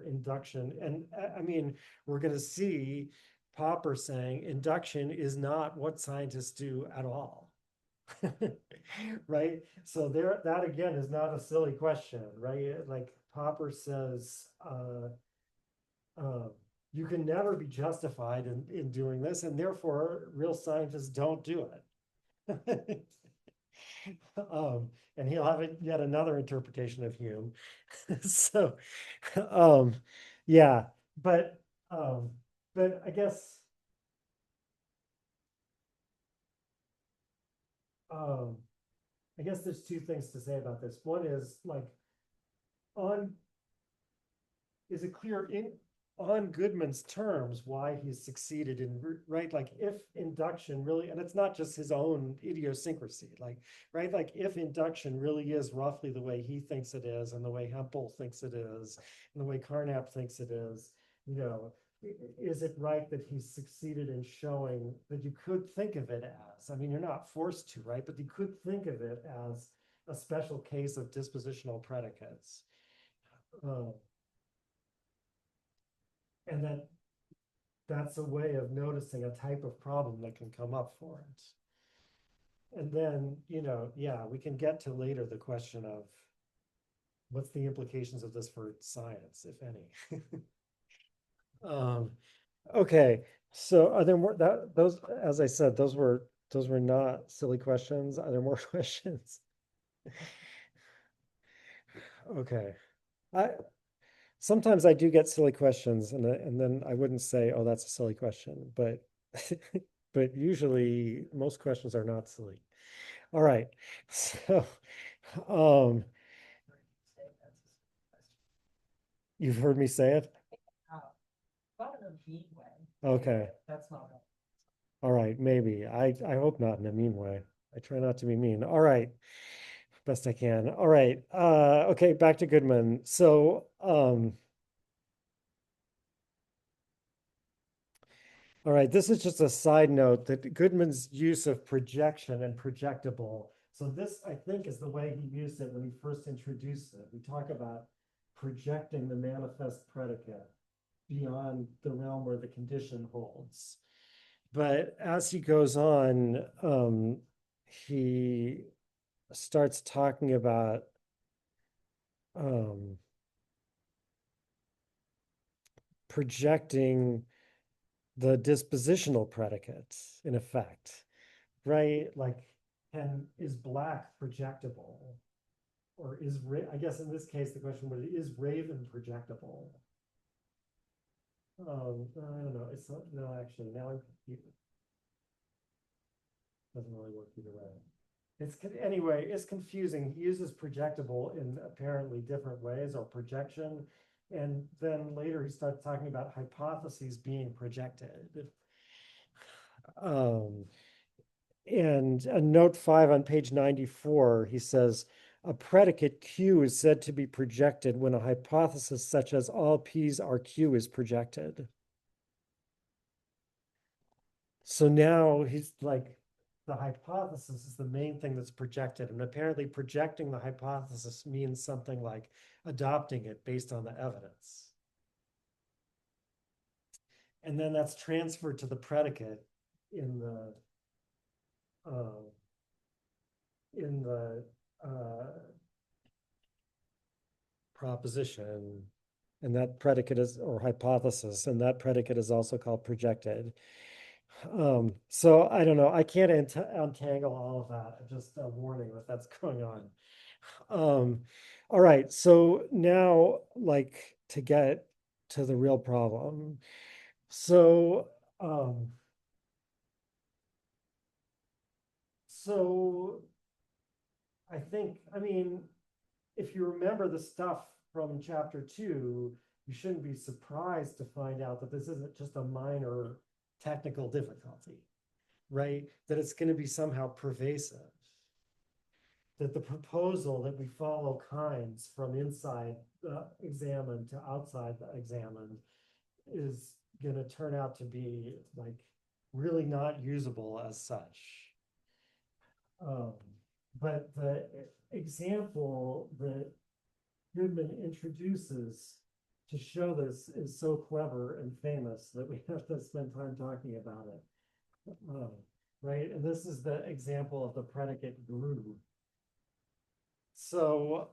induction and I mean, we're going to see Popper saying induction is not what scientists do at all. Right? So that again is not a silly question, right? Like Popper says, uh, you can never be justified in doing this, and therefore real scientists don't do it. And he'll have yet another interpretation of Hume. So, um, yeah, but um, but um, I guess there's two things to say about this. One is like on is it clear on Goodman's terms why he's succeeded in right? Like if induction really, and it's not just his own idiosyncrasy, like right, like if induction really is roughly the way he thinks it is, and the way Hempel thinks it is, and the way Carnap thinks it is, is it right that he's succeeded in showing that you could think of it as, I mean, you're not forced to, right? But you could think of it as a special case of dispositional predicates. Uh, and that's a way of noticing a type of problem that can come up for it. And then, yeah, we can get to later the question of what's the implications of this for science, if any. Okay, so are there more those, as I said, those were not silly questions. Are there more questions? Okay. I sometimes I do get silly questions and then I wouldn't say, oh, that's a silly question, but but usually most questions are not silly. All right. So, um, you've heard me say it? Not in a mean way. Okay. That's not right. All right, maybe. I hope not in a mean way. I try not to be mean. All right. Best I can. All right. Okay, back to Goodman. So, all right, this is just a side note that Goodman's use of projection and projectable. So this, I think, is the way he used it when he first introduced it. We talk about projecting the manifest predicate beyond the realm where the condition holds. But as he goes on, he starts talking about um, projecting the dispositional predicates in effect, right? Like, is black projectable? Or I guess in this case, the question was, is Raven projectable? I don't know. It's not, no, actually, now I'm confused. Doesn't really work either way. Anyway, it's confusing. He uses projectable in apparently different ways, or projection. And then later he starts talking about hypotheses being projected. Um, and note 5 on page 94, he says, a predicate Q is said to be projected when a hypothesis such as all P's are Q is projected. So now he's like, the hypothesis is the main thing that's projected. And apparently projecting the hypothesis means something like adopting it based on the evidence. And then that's transferred to the predicate in the uh, in the proposition, and that predicate is, or hypothesis, and that predicate is also called projected. So I don't know. I can't untangle all of that. Just a warning that that's going on. All right. So now, like, to get to the real problem. So, um, so I think, I mean, if you remember the stuff from chapter 2, you shouldn't be surprised to find out that this isn't just a minor technical difficulty, right? That it's going to be somehow pervasive. That the proposal that we follow kinds from inside the examined to outside the examined is going to turn out to be like really not usable as such. Um, but the example that Goodman introduces to show this is so clever and famous that we have to spend time talking about it. Right? And this is the example of the predicate grew. So,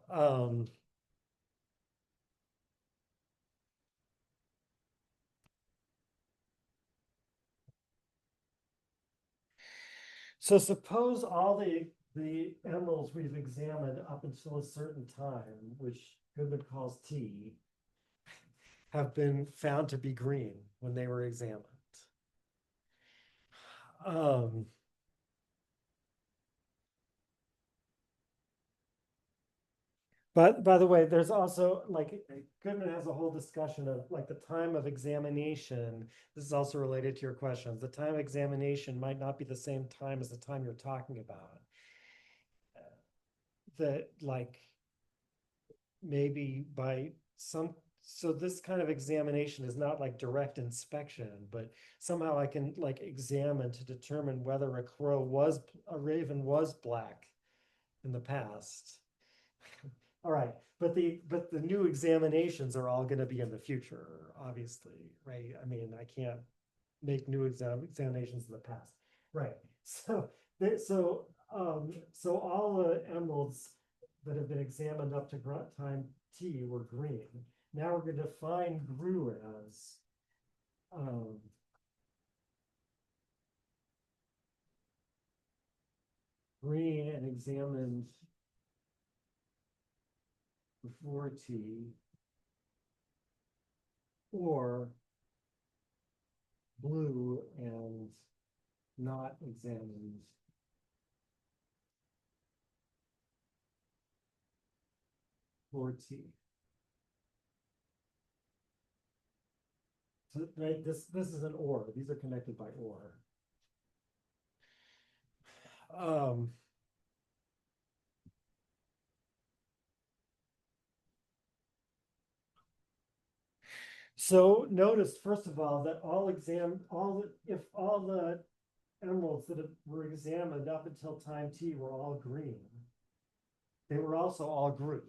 so suppose all the emeralds we've examined up until a certain time, which Goodman calls T, have been found to be green when they were examined. Um, But by the way, there's also like Goodman has a whole discussion of like the time of examination. This is also related to your questions. The time of examination might not be the same time as the time you're talking about. That like maybe by some, so this kind of examination is not like direct inspection, but somehow I can like examine to determine whether a raven was black in the past. All right, but the new examinations are all going to be in the future, obviously, right? I mean, I can't make new examinations in the past, right? So so all the emeralds that have been examined up to time T were green. Now we're going to define GRU as um, green and examined before T, or blue and not examined for T. So, right, this is an OR. These are connected by OR. Um, so notice, first of all, that if all the emeralds that were examined up until time T were all green, they were also all GRU,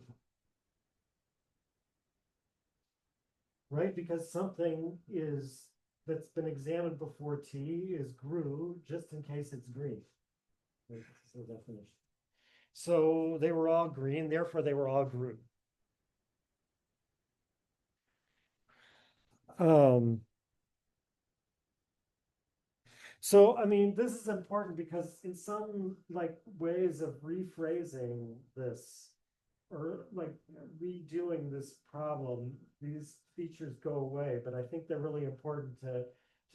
right? Because something that's been examined before T is GRU, just in case it's green. This is the definition. So they were all green, therefore they were all GRU. Um, so, I mean, this is important because in some like ways of rephrasing this or like redoing this problem, these features go away, but I think they're really important to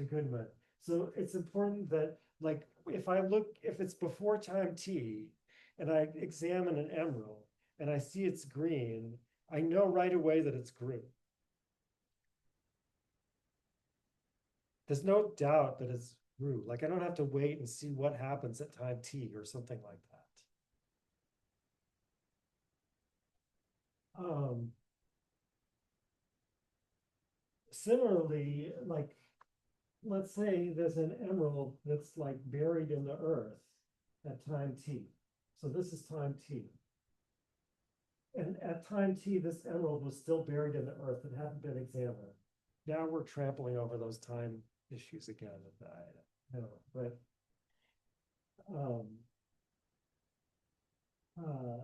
Goodman. So it's important that like if it's before time T and I examine an emerald and I see it's green, I know right away that it's GRU. There's no doubt that it's GRU. Like I don't have to wait and see what happens at time T or something like that. Similarly, like let's say there's an emerald that's like buried in the earth at time T. So this is time T. And at time T, this emerald was still buried in the earth. It hadn't been examined. Now we're trampling over those time issues again. I know, um, uh,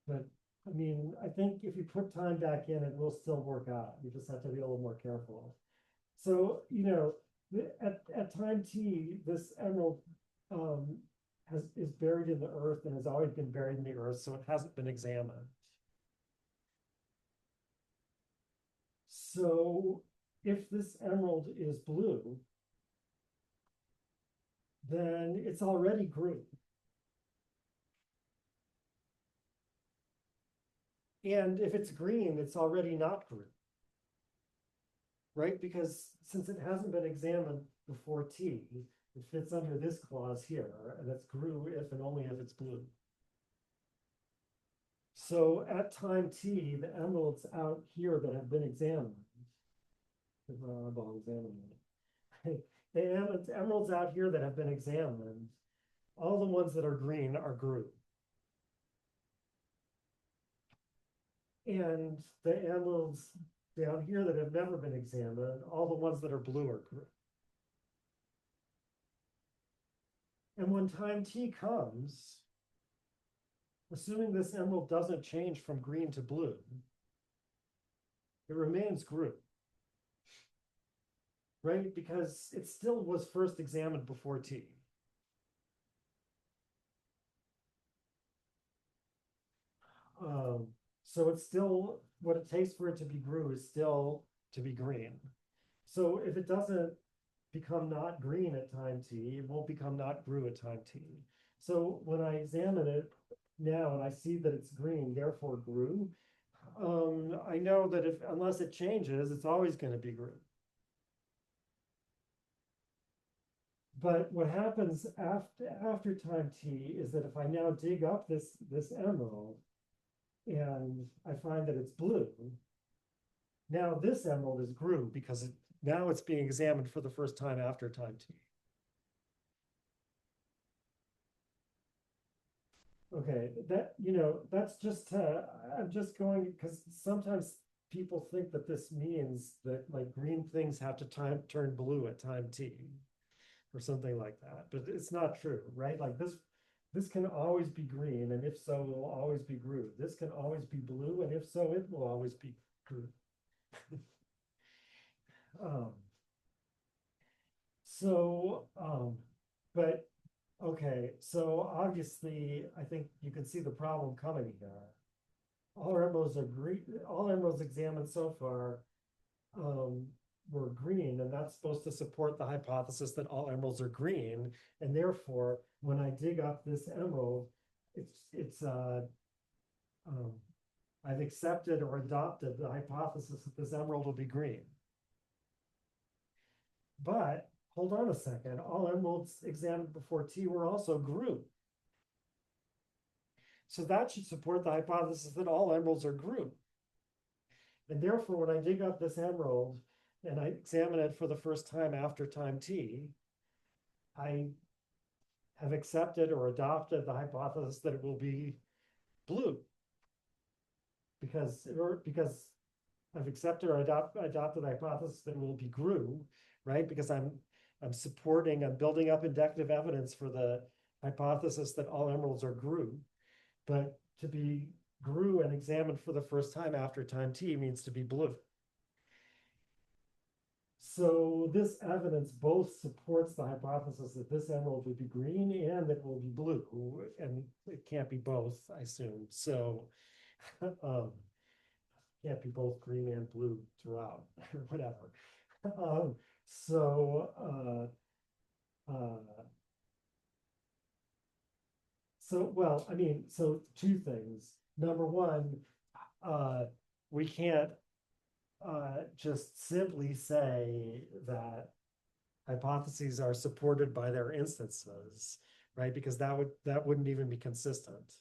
but I mean, I think if you put time back in, it will still work out. You just have to be a little more careful. So, at time T, this emerald um, is buried in the earth and has always been buried in the earth, so it hasn't been examined. So if this emerald is blue, then it's already green. And if it's green, it's already not green, right? Because since it hasn't been examined before T, it fits under this clause here, and it's GRU if and only if it's blue. So at time T, the emeralds out here that have been examined, the emeralds out here that have been examined, all the ones that are green are GRU. And the emeralds down here that have never been examined, all the ones that are blue are GRU. And when time T comes, assuming this emerald doesn't change from green to blue, it remains GRU, right? Because it still was first examined before T. So it's still, what it takes for it to be GRU is still to be green. So if it doesn't become not green at time T, it won't become not GRU at time T. So when I examine it now and I see that it's green, therefore GRU, I know that unless it changes, it's always going to be GRU. But what happens after time T is that if I now dig up this emerald and I find that it's blue, now this emerald is GRU because now it's being examined for the first time after time T. Okay, that's just, I'm just going, because sometimes people think that this means that like green things have to turn blue at time T or something like that, but it's not true, right? Like this can always be green, and if so, it will always be GRU. This can always be blue, and if so, it will always be GRU. um, but okay, so obviously, I think you can see the problem coming here. All emeralds are green. All emeralds examined so far were green, and that's supposed to support the hypothesis that all emeralds are green. And therefore, when I dig up this emerald, it's um, I've accepted or adopted the hypothesis that this emerald will be green. But hold on a second, all emeralds examined before T were also GRU. So that should support the hypothesis that all emeralds are GRU. And therefore, when I dig up this emerald and I examine it for the first time after time T, I have accepted or adopted the hypothesis that it will be blue. Because I've accepted or adopted the hypothesis that it will be GRU, right? Because I'm building up inductive evidence for the hypothesis that all emeralds are GRU. But to be GRU and examined for the first time after time T means to be blue. So this evidence both supports the hypothesis that this emerald would be green and that it will be blue, and it can't be both, I assume. So can't be both green and blue throughout, or whatever. Um, so well, I mean, so two things. Number one, we can't just simply say that hypotheses are supported by their instances, right? Because that wouldn't even be consistent.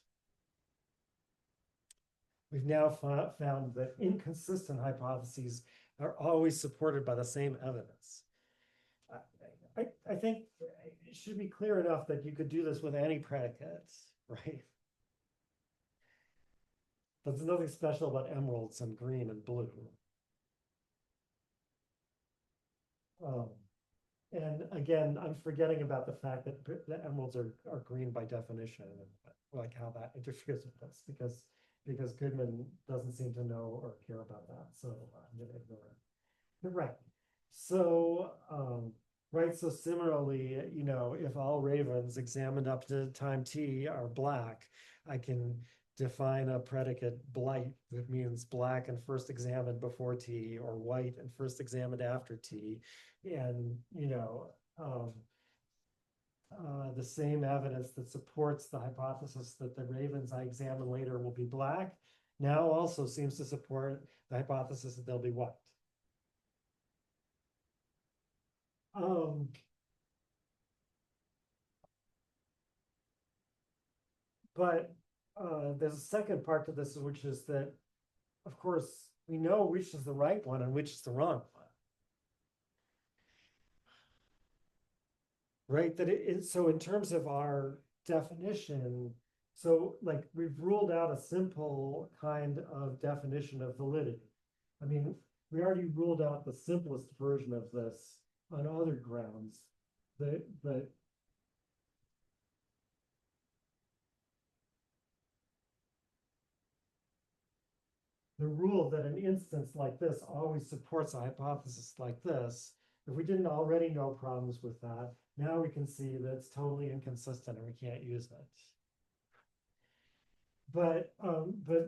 We've now found that inconsistent hypotheses are always supported by the same evidence. I think it should be clear enough that you could do this with any predicates, right? But there's nothing special about emeralds and green and blue. And again, I'm forgetting about the fact that the emeralds are green by definition, and like how that interferes with this, because Goodman doesn't seem to know or care about that. So I'm going to ignore it. You're right. So, right. So similarly, you know, if all ravens examined up to time T are black, I can define a predicate blight that means black and first examined before T, or white and first examined after T. And, you know, the same evidence that supports the hypothesis that the ravens I examine later will be black now also seems to support the hypothesis that they'll be white. But there's a second part to this, which is that, of course, we know which is the right one and which is the wrong one. Right? That it is, so in terms of our definition, so like we've ruled out a simple kind of definition of validity. I mean, we already ruled out the simplest version of this on other grounds. The rule that an instance like this always supports a hypothesis like this, if we didn't already know problems with that, now we can see that it's totally inconsistent and we can't use it. But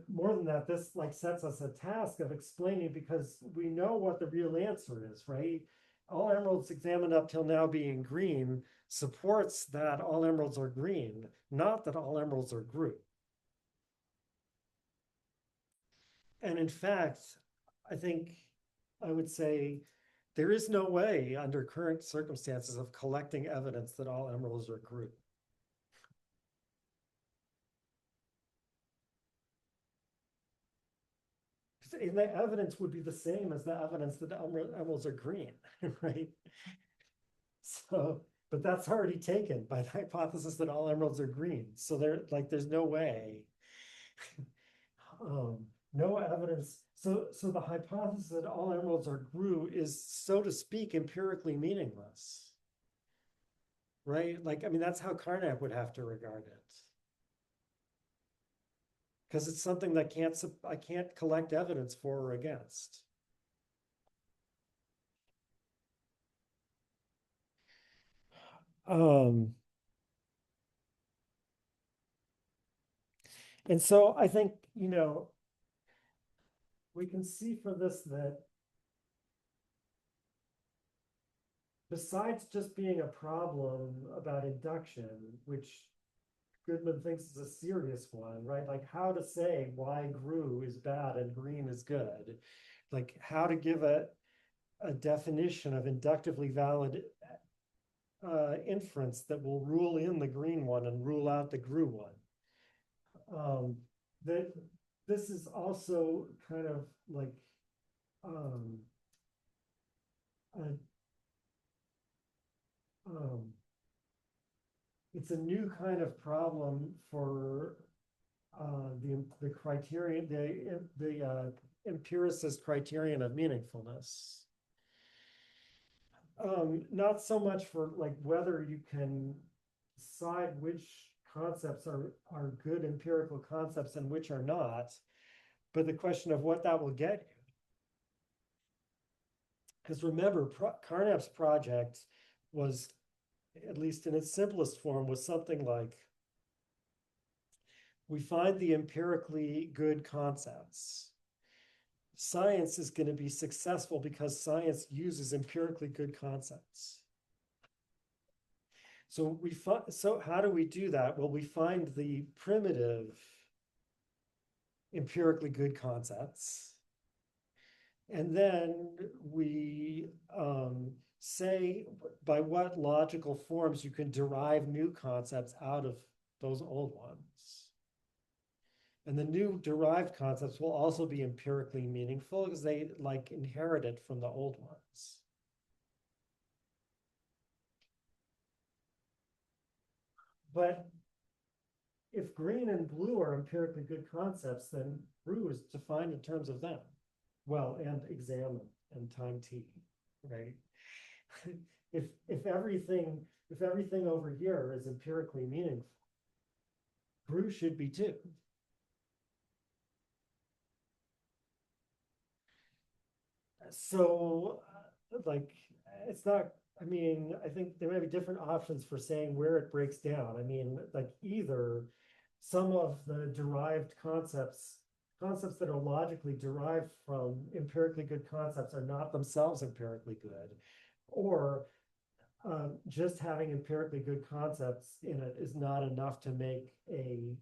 more than that, this like sets us a task of explaining, because we know what the real answer is, right? All emeralds examined up till now being green supports that all emeralds are green, not that all emeralds are GRU. And in fact, I think I would say there is no way under current circumstances of collecting evidence that all emeralds are GRU. And the evidence would be the same as the evidence that emeralds are green, right? So, but that's already taken by the hypothesis that all emeralds are green. So there's no way. No evidence. So the hypothesis that all emeralds are GRU is, so to speak, empirically meaningless, right? Like, I mean, that's how Carnap would have to regard it, because it's something that I can't collect evidence for or against. And so I think, you know, we can see for this that besides just being a problem about induction, which Goodman thinks is a serious one, right? Like how to say why GRU is bad and green is good. Like how to give a definition of inductively valid inference that will rule in the green one and rule out the GRU one. That this is also kind of like um, a, um, it's a new kind of problem for the criterion, the empiricist criterion of meaningfulness. Not so much for like whether you can decide which concepts are good empirical concepts and which are not, but the question of what that will get you. Because remember, Carnap's project was, at least in its simplest form, was something like we find the empirically good concepts. Science is going to be successful because science uses empirically good concepts. So how do we do that? Well, we find the primitive empirically good concepts, and then we say by what logical forms you can derive new concepts out of those old ones. And the new derived concepts will also be empirically meaningful because they like inherited from the old ones. But if green and blue are empirically good concepts, then blue is defined in terms of them. Well, and examine and time t, right? if everything over here is empirically meaningful, blue should be too. So, like, it's not. I mean, I think there may be different options for saying where it breaks down. I mean, like either some of the derived concepts that are logically derived from empirically good concepts are not themselves empirically good, or just having empirically good concepts in it is not enough to make a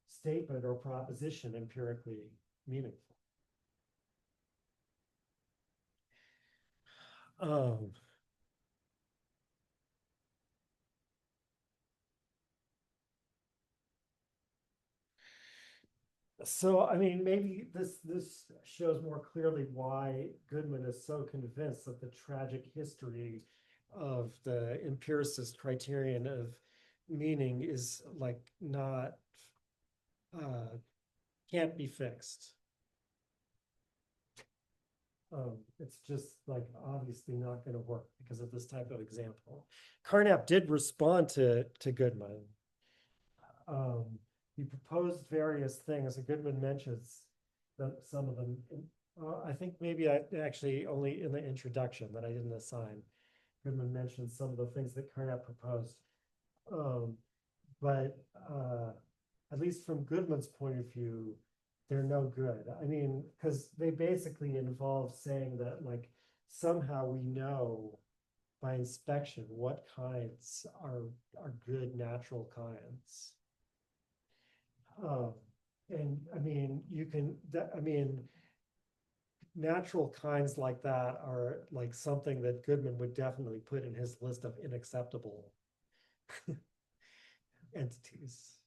statement or proposition empirically meaningful. Um, so I mean, maybe this shows more clearly why Goodman is so convinced that the tragic history of the empiricist criterion of meaning is like not can't be fixed. It's just like obviously not going to work because of this type of example. Carnap did respond to Goodman. He proposed various things, and Goodman mentions some of them. I think maybe I actually only in the introduction that I didn't assign. Goodman mentioned some of the things that Carnap proposed. But at least from Goodman's point of view, they're no good. I mean, because they basically involve saying that like somehow we know by inspection what kinds are good natural kinds. And I mean, you can, I mean, natural kinds like that are like something that Goodman would definitely put in his list of unacceptable entities.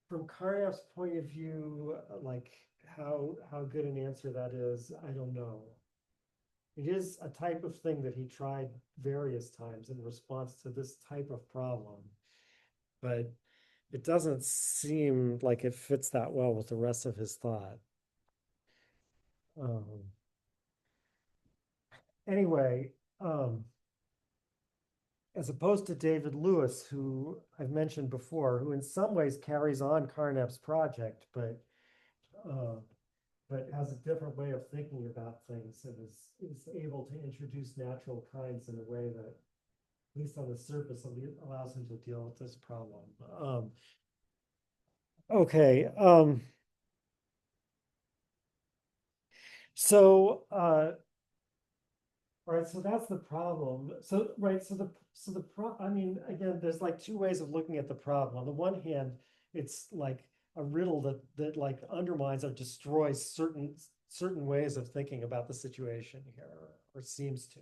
From Carnap's point of view, like how good an answer that is, I don't know. It is a type of thing that he tried various times in response to this type of problem, but it doesn't seem like it fits that well with the rest of his thought. Anyway, as opposed to David Lewis, who I've mentioned before, who in some ways carries on Carnap's project, but has a different way of thinking about things and is able to introduce natural kinds in a way that, at least on the surface, allows him to deal with this problem. Okay. So All right, so that's the problem. So, right, I mean, again, there's like two ways of looking at the problem. On the one hand, it's like a riddle that like undermines or destroys certain ways of thinking about the situation here, or seems to.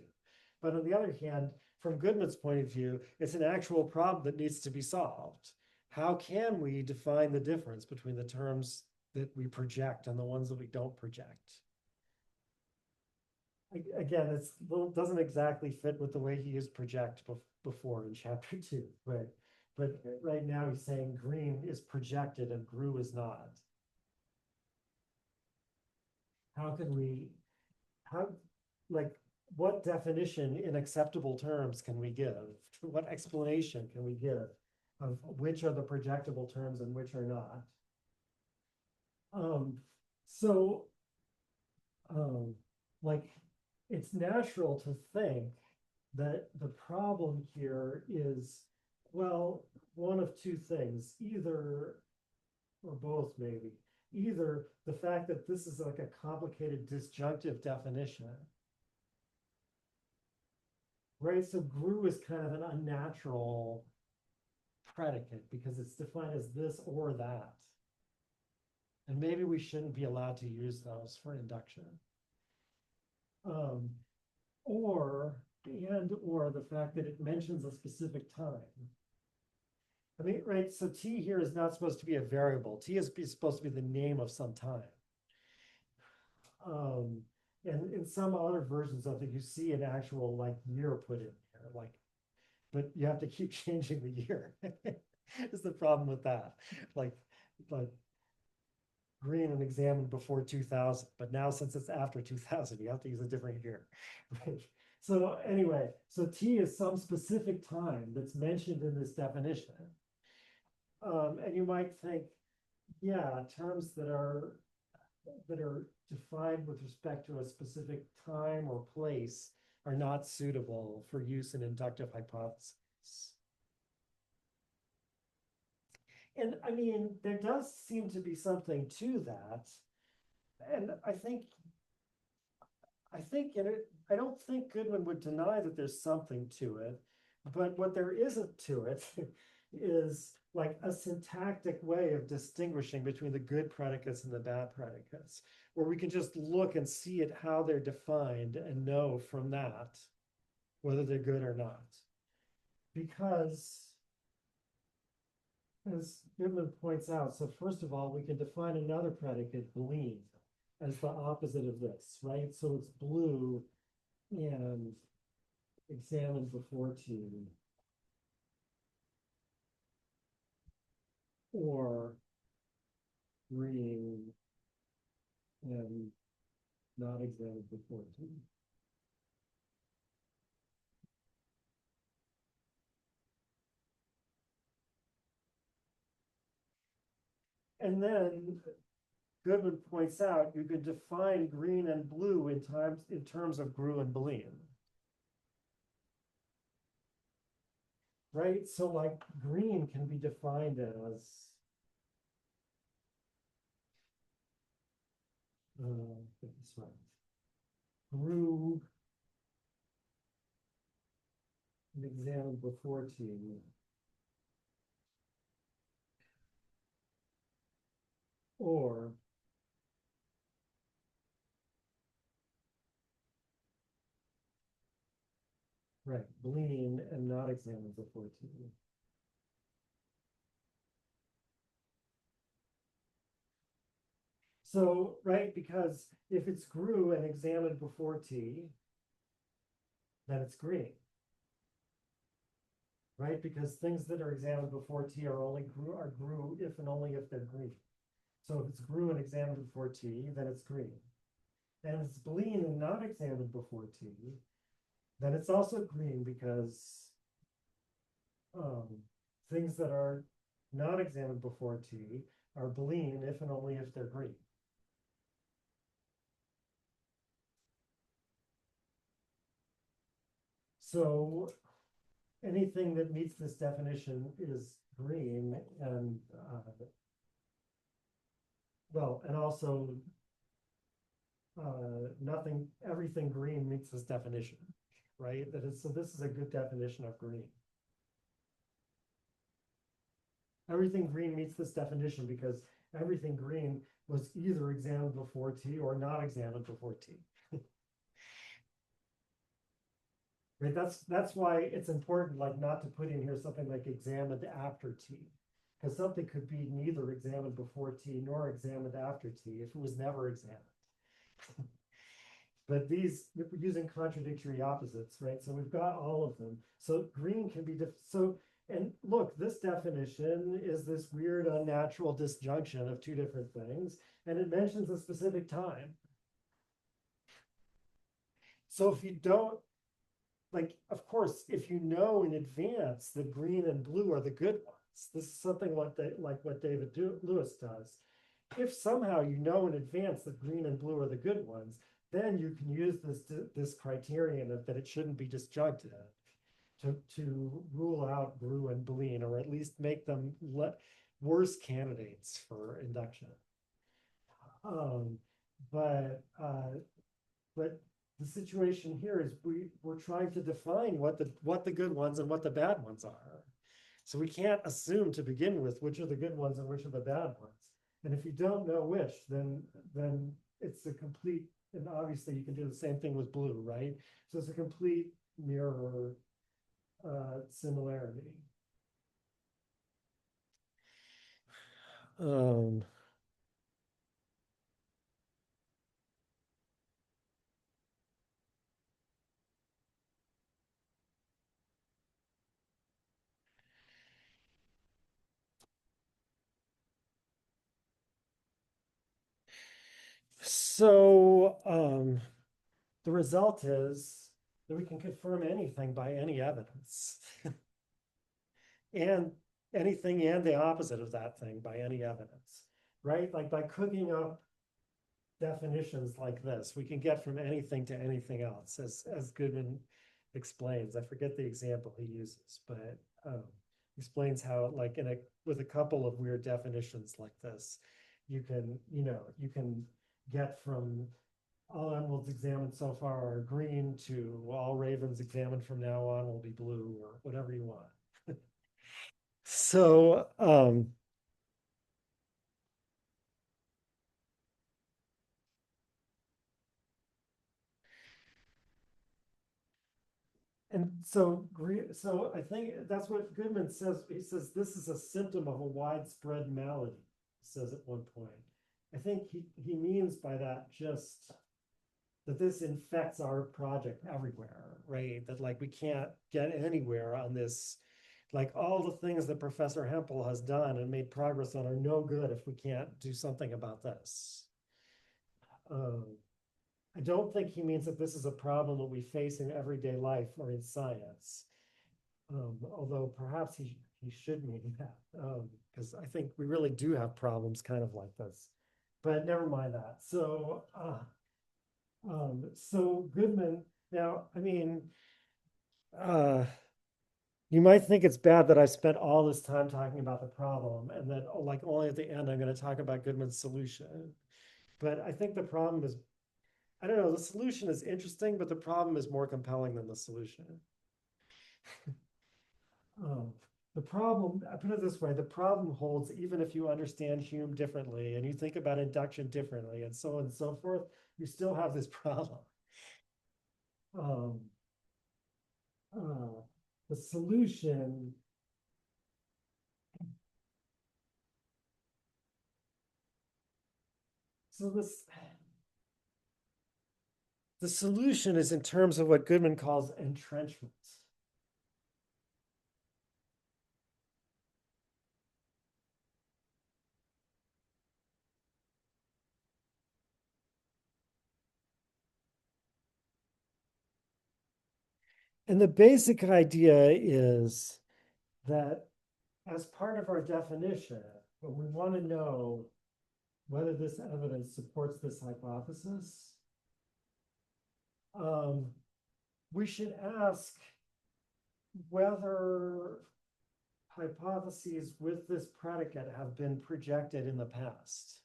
But on the other hand, from Goodman's point of view, it's an actual problem that needs to be solved. How can we define the difference between the terms that we project and the ones that we don't project? Again, it's doesn't exactly fit with the way he used project before in chapter 2, but right now he's saying green is projected and grew is not. How can we, how, like, what definition in acceptable terms can we give? What explanation can we give of which are the projectable terms and which are not? Um, so, um, like, it's natural to think that the problem here is, well, one of two things, either, or both maybe, either the fact that this is like a complicated disjunctive definition, right? So grew is kind of an unnatural predicate because it's defined as this or that. And maybe we shouldn't be allowed to use those for induction. Um, or the fact that it mentions a specific time. I mean, right, so t here is not supposed to be a variable. T is supposed to be the name of some time. And in some other versions of it, you see an actual like year put in there, like, but you have to keep changing the year. Is the problem with that? Like green and examined before 2000, but now since it's after 2000, you have to use a different year. Right? So anyway, so t is some specific time that's mentioned in this definition. And you might think, yeah, terms that are defined with respect to a specific time or place are not suitable for use in inductive hypotheses. And I mean, there does seem to be something to that. And I don't think Goodman would deny that there's something to it, but what there isn't to it is like a syntactic way of distinguishing between the good predicates and the bad predicates, where we can just look and see it how they're defined and know from that whether they're good or not. Because as Goodman points out, so first of all, we can define another predicate, believe, as the opposite of this, right? So it's blue and examined before t, or green and not examined before t. And then Goodman points out you could define green and blue in terms of grew and Boolean. Right? So like green can be defined as get this right. Grew and examined before t, or right, Boolean and not examined before t. So, right, because if it's grew and examined before t, then it's green. Right? Because things that are examined before t are grew if and only if they're green. So if it's grew and examined before t, then it's green. And if it's Boolean and not examined before t, then it's also green because things that are not examined before t are Boolean if and only if they're green. So anything that meets this definition is green, and well, and also nothing, everything green meets this definition, right? That is, so this is a good definition of green. Everything green meets this definition because everything green was either examined before T or not examined before T. Right, that's why it's important, like, not to put in here something like examined after T, because something could be neither examined before T nor examined after T if it was never examined. But these, we're using contradictory opposites, right? So we've got all of them. So green can be so, and look, this definition is this weird unnatural disjunction of two different things, and it mentions a specific time. So if you don't, like, of course, if you know in advance that green and blue are the good ones, this is something like what David Lewis does. If somehow you know in advance that green and blue are the good ones, then you can use this criterion that it shouldn't be disjunctive to rule out blue and bleen, or at least make them worse candidates for induction. Um, but the situation here is we're trying to define what the good ones and what the bad ones are. So we can't assume to begin with which are the good ones and which are the bad ones. And if you don't know which, then it's a complete, and obviously you can do the same thing with blue, right? So it's a complete mirror similarity. So the result is that we can confirm anything by any evidence. And anything and the opposite of that thing by any evidence, right? Like by cooking up definitions like this, we can get from anything to anything else, as Goodman explains. I forget the example he uses, but explains how, like, with a couple of weird definitions like this, you can get from all emeralds examined so far are green to all ravens examined from now on will be blue, or whatever you want. So and so I think that's what Goodman says. He says this is a symptom of a widespread malady, he says at one point. I think he means by that just that this infects our project everywhere, right? That, like, we can't get anywhere on this. Like, all the things that Professor Hempel has done and made progress on are no good if we can't do something about this. I don't think he means that this is a problem that we face in everyday life or in science. Although perhaps he should mean that, because I think we really do have problems kind of like this. But never mind that. So Goodman, now, I mean, you might think it's bad that I spent all this time talking about the problem and that, like, only at the end I'm going to talk about Goodman's solution. But I think the problem is, I don't know, the solution is interesting, but the problem is more compelling than the solution. The problem, I put it this way, the problem holds even if you understand Hume differently and you think about induction differently and so on and so forth, you still have this problem. The solution so the solution is in terms of what Goodman calls entrenchment. And the basic idea is that as part of our definition, when we want to know whether this evidence supports this hypothesis, we should ask whether hypotheses with this predicate have been projected in the past.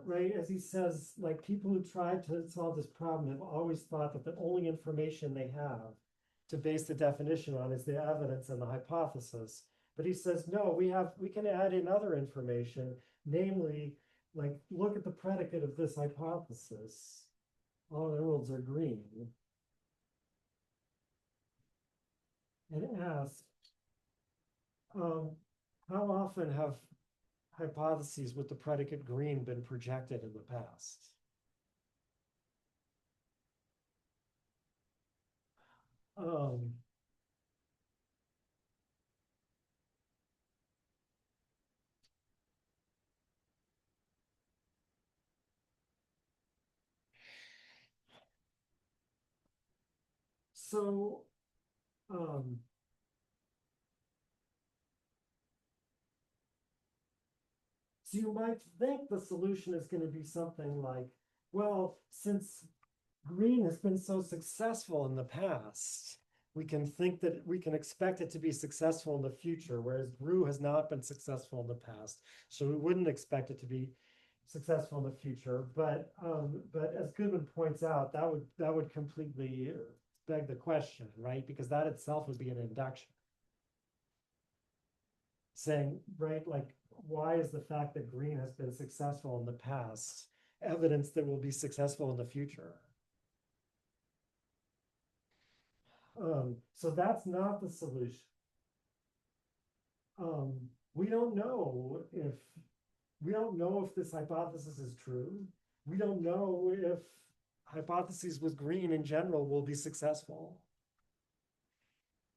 right, as he says, like people who tried to solve this problem have always thought that the only information they have to base the definition on is the evidence and the hypothesis. But he says, no, we can add in other information, namely, like, look at the predicate of this hypothesis. All emeralds are green. And ask, um, how often have hypotheses with the predicate green been projected in the past? Um, so, um, so you might think the solution is going to be something like, well, since green has been so successful in the past, we can think that we can expect it to be successful in the future, whereas Brew has not been successful in the past. So we wouldn't expect it to be successful in the future. But as Goodman points out, that would completely beg the question, right? Because that itself would be an induction. Saying, right, like, why is the fact that green has been successful in the past evidence that will be successful in the future? So that's not the solution. We don't know if this hypothesis is true. We don't know if hypotheses with green in general will be successful.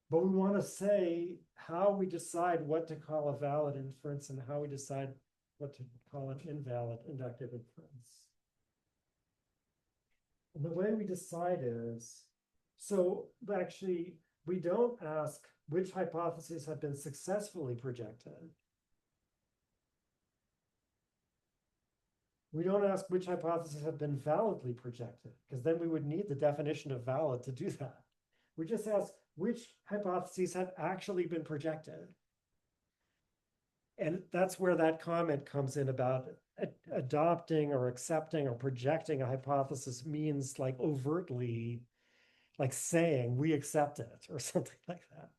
But we want to say how we decide what to call a valid inference and how we decide what to call an invalid inductive inference. And the way we decide is, so actually, we don't ask which hypotheses have been successfully projected. We don't ask which hypotheses have been validly projected, because then we would need the definition of valid to do that. We just ask which hypotheses have actually been projected. And that's where that comment comes in about adopting or accepting or projecting a hypothesis means like overtly, like saying we accept it or something like that.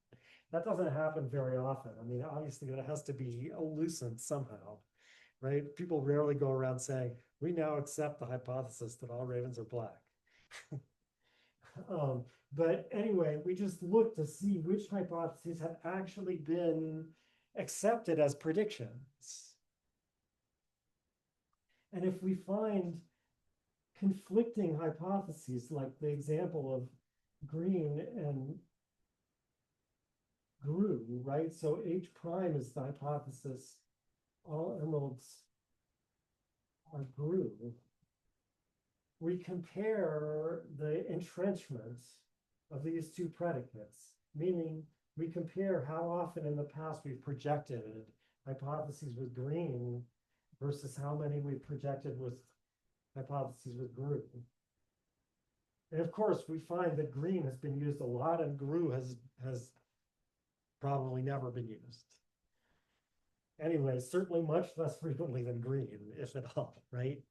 That doesn't happen very often. I mean, obviously it has to be elucent somehow, right? People rarely go around saying, we now accept the hypothesis that all ravens are black. But anyway, we just look to see which hypotheses have actually been accepted as predictions. And if we find conflicting hypotheses, like the example of green and Gru, right? So H prime is the hypothesis, all emeralds are Gru. We compare the entrenchment of these two predicates, meaning we compare how often in the past we've projected hypotheses with green versus how many we've projected with hypotheses with Gru. And of course, we find that green has been used a lot and Gru has probably never been used. Anyway, certainly much less frequently than green, if at all, right?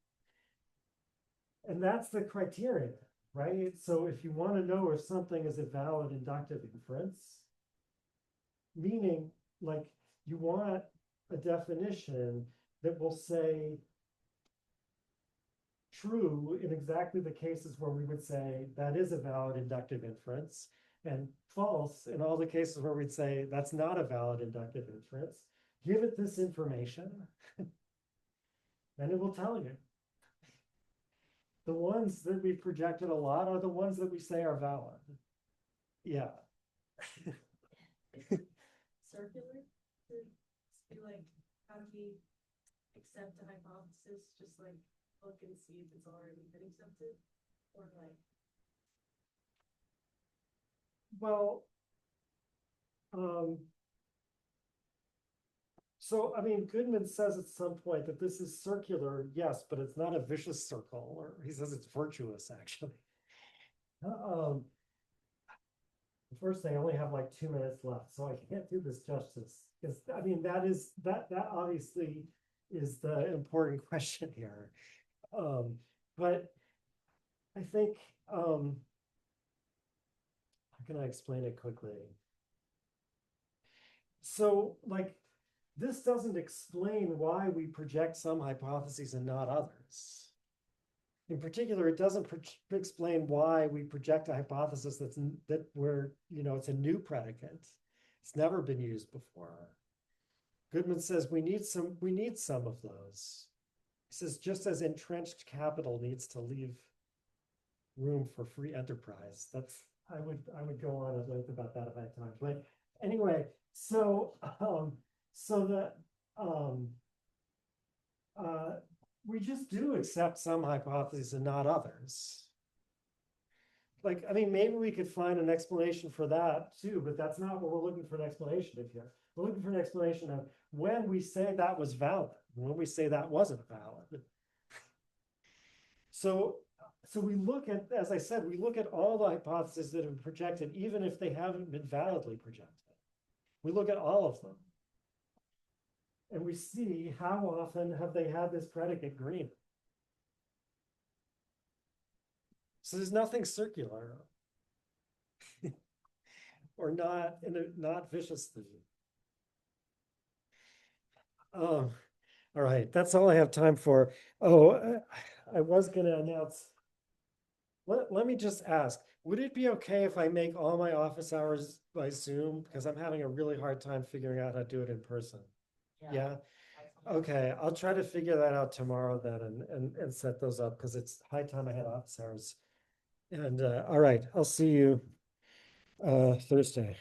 And that's the criterion, right? So if you want to know if something is a valid inductive inference, meaning like you want a definition that will say true in exactly the cases where we would say that is a valid inductive inference, and false in all the cases where we'd say that's not a valid inductive inference. Give it this information, and it will tell you. The ones that we've projected a lot are the ones that we say are valid. Yeah. Circular, to be like, how do we accept a hypothesis? Just like look and see if it's already been accepted, or like. Well, so I mean, Goodman says at some point that this is circular, yes, but it's not a vicious circle, or he says it's virtuous actually. First thing, I only have like 2 minutes left, so I can't do this justice. Because I mean, that obviously is the important question here. But I think, how can I explain it quickly? So like, this doesn't explain why we project some hypotheses and not others. In particular, it doesn't explain why we project a hypothesis that where, it's a new predicate. It's never been used before. Goodman says we need some of those. He says just as entrenched capital needs to leave room for free enterprise. I would go on at length about that if I had time. But anyway, so that we just do accept some hypotheses and not others. Like, I mean, maybe we could find an explanation for that too, but that's not what we're looking for an explanation of here. We're looking for an explanation of when we say that was valid, and when we say that wasn't valid. So we look at, as I said, we look at all the hypotheses that have been projected, even if they haven't been validly projected. We look at all of them. And we see how often have they had this predicate green. So there's nothing circular or not viciously. All right, that's all I have time for. Oh, I was going to announce. Let me just ask, would it be okay if I make all my office hours by Zoom? Because I'm having a really hard time figuring out how to do it in person. Yeah? Okay, I'll try to figure that out tomorrow then and set those up because it's high time I had office hours. And all right, I'll see you Thursday.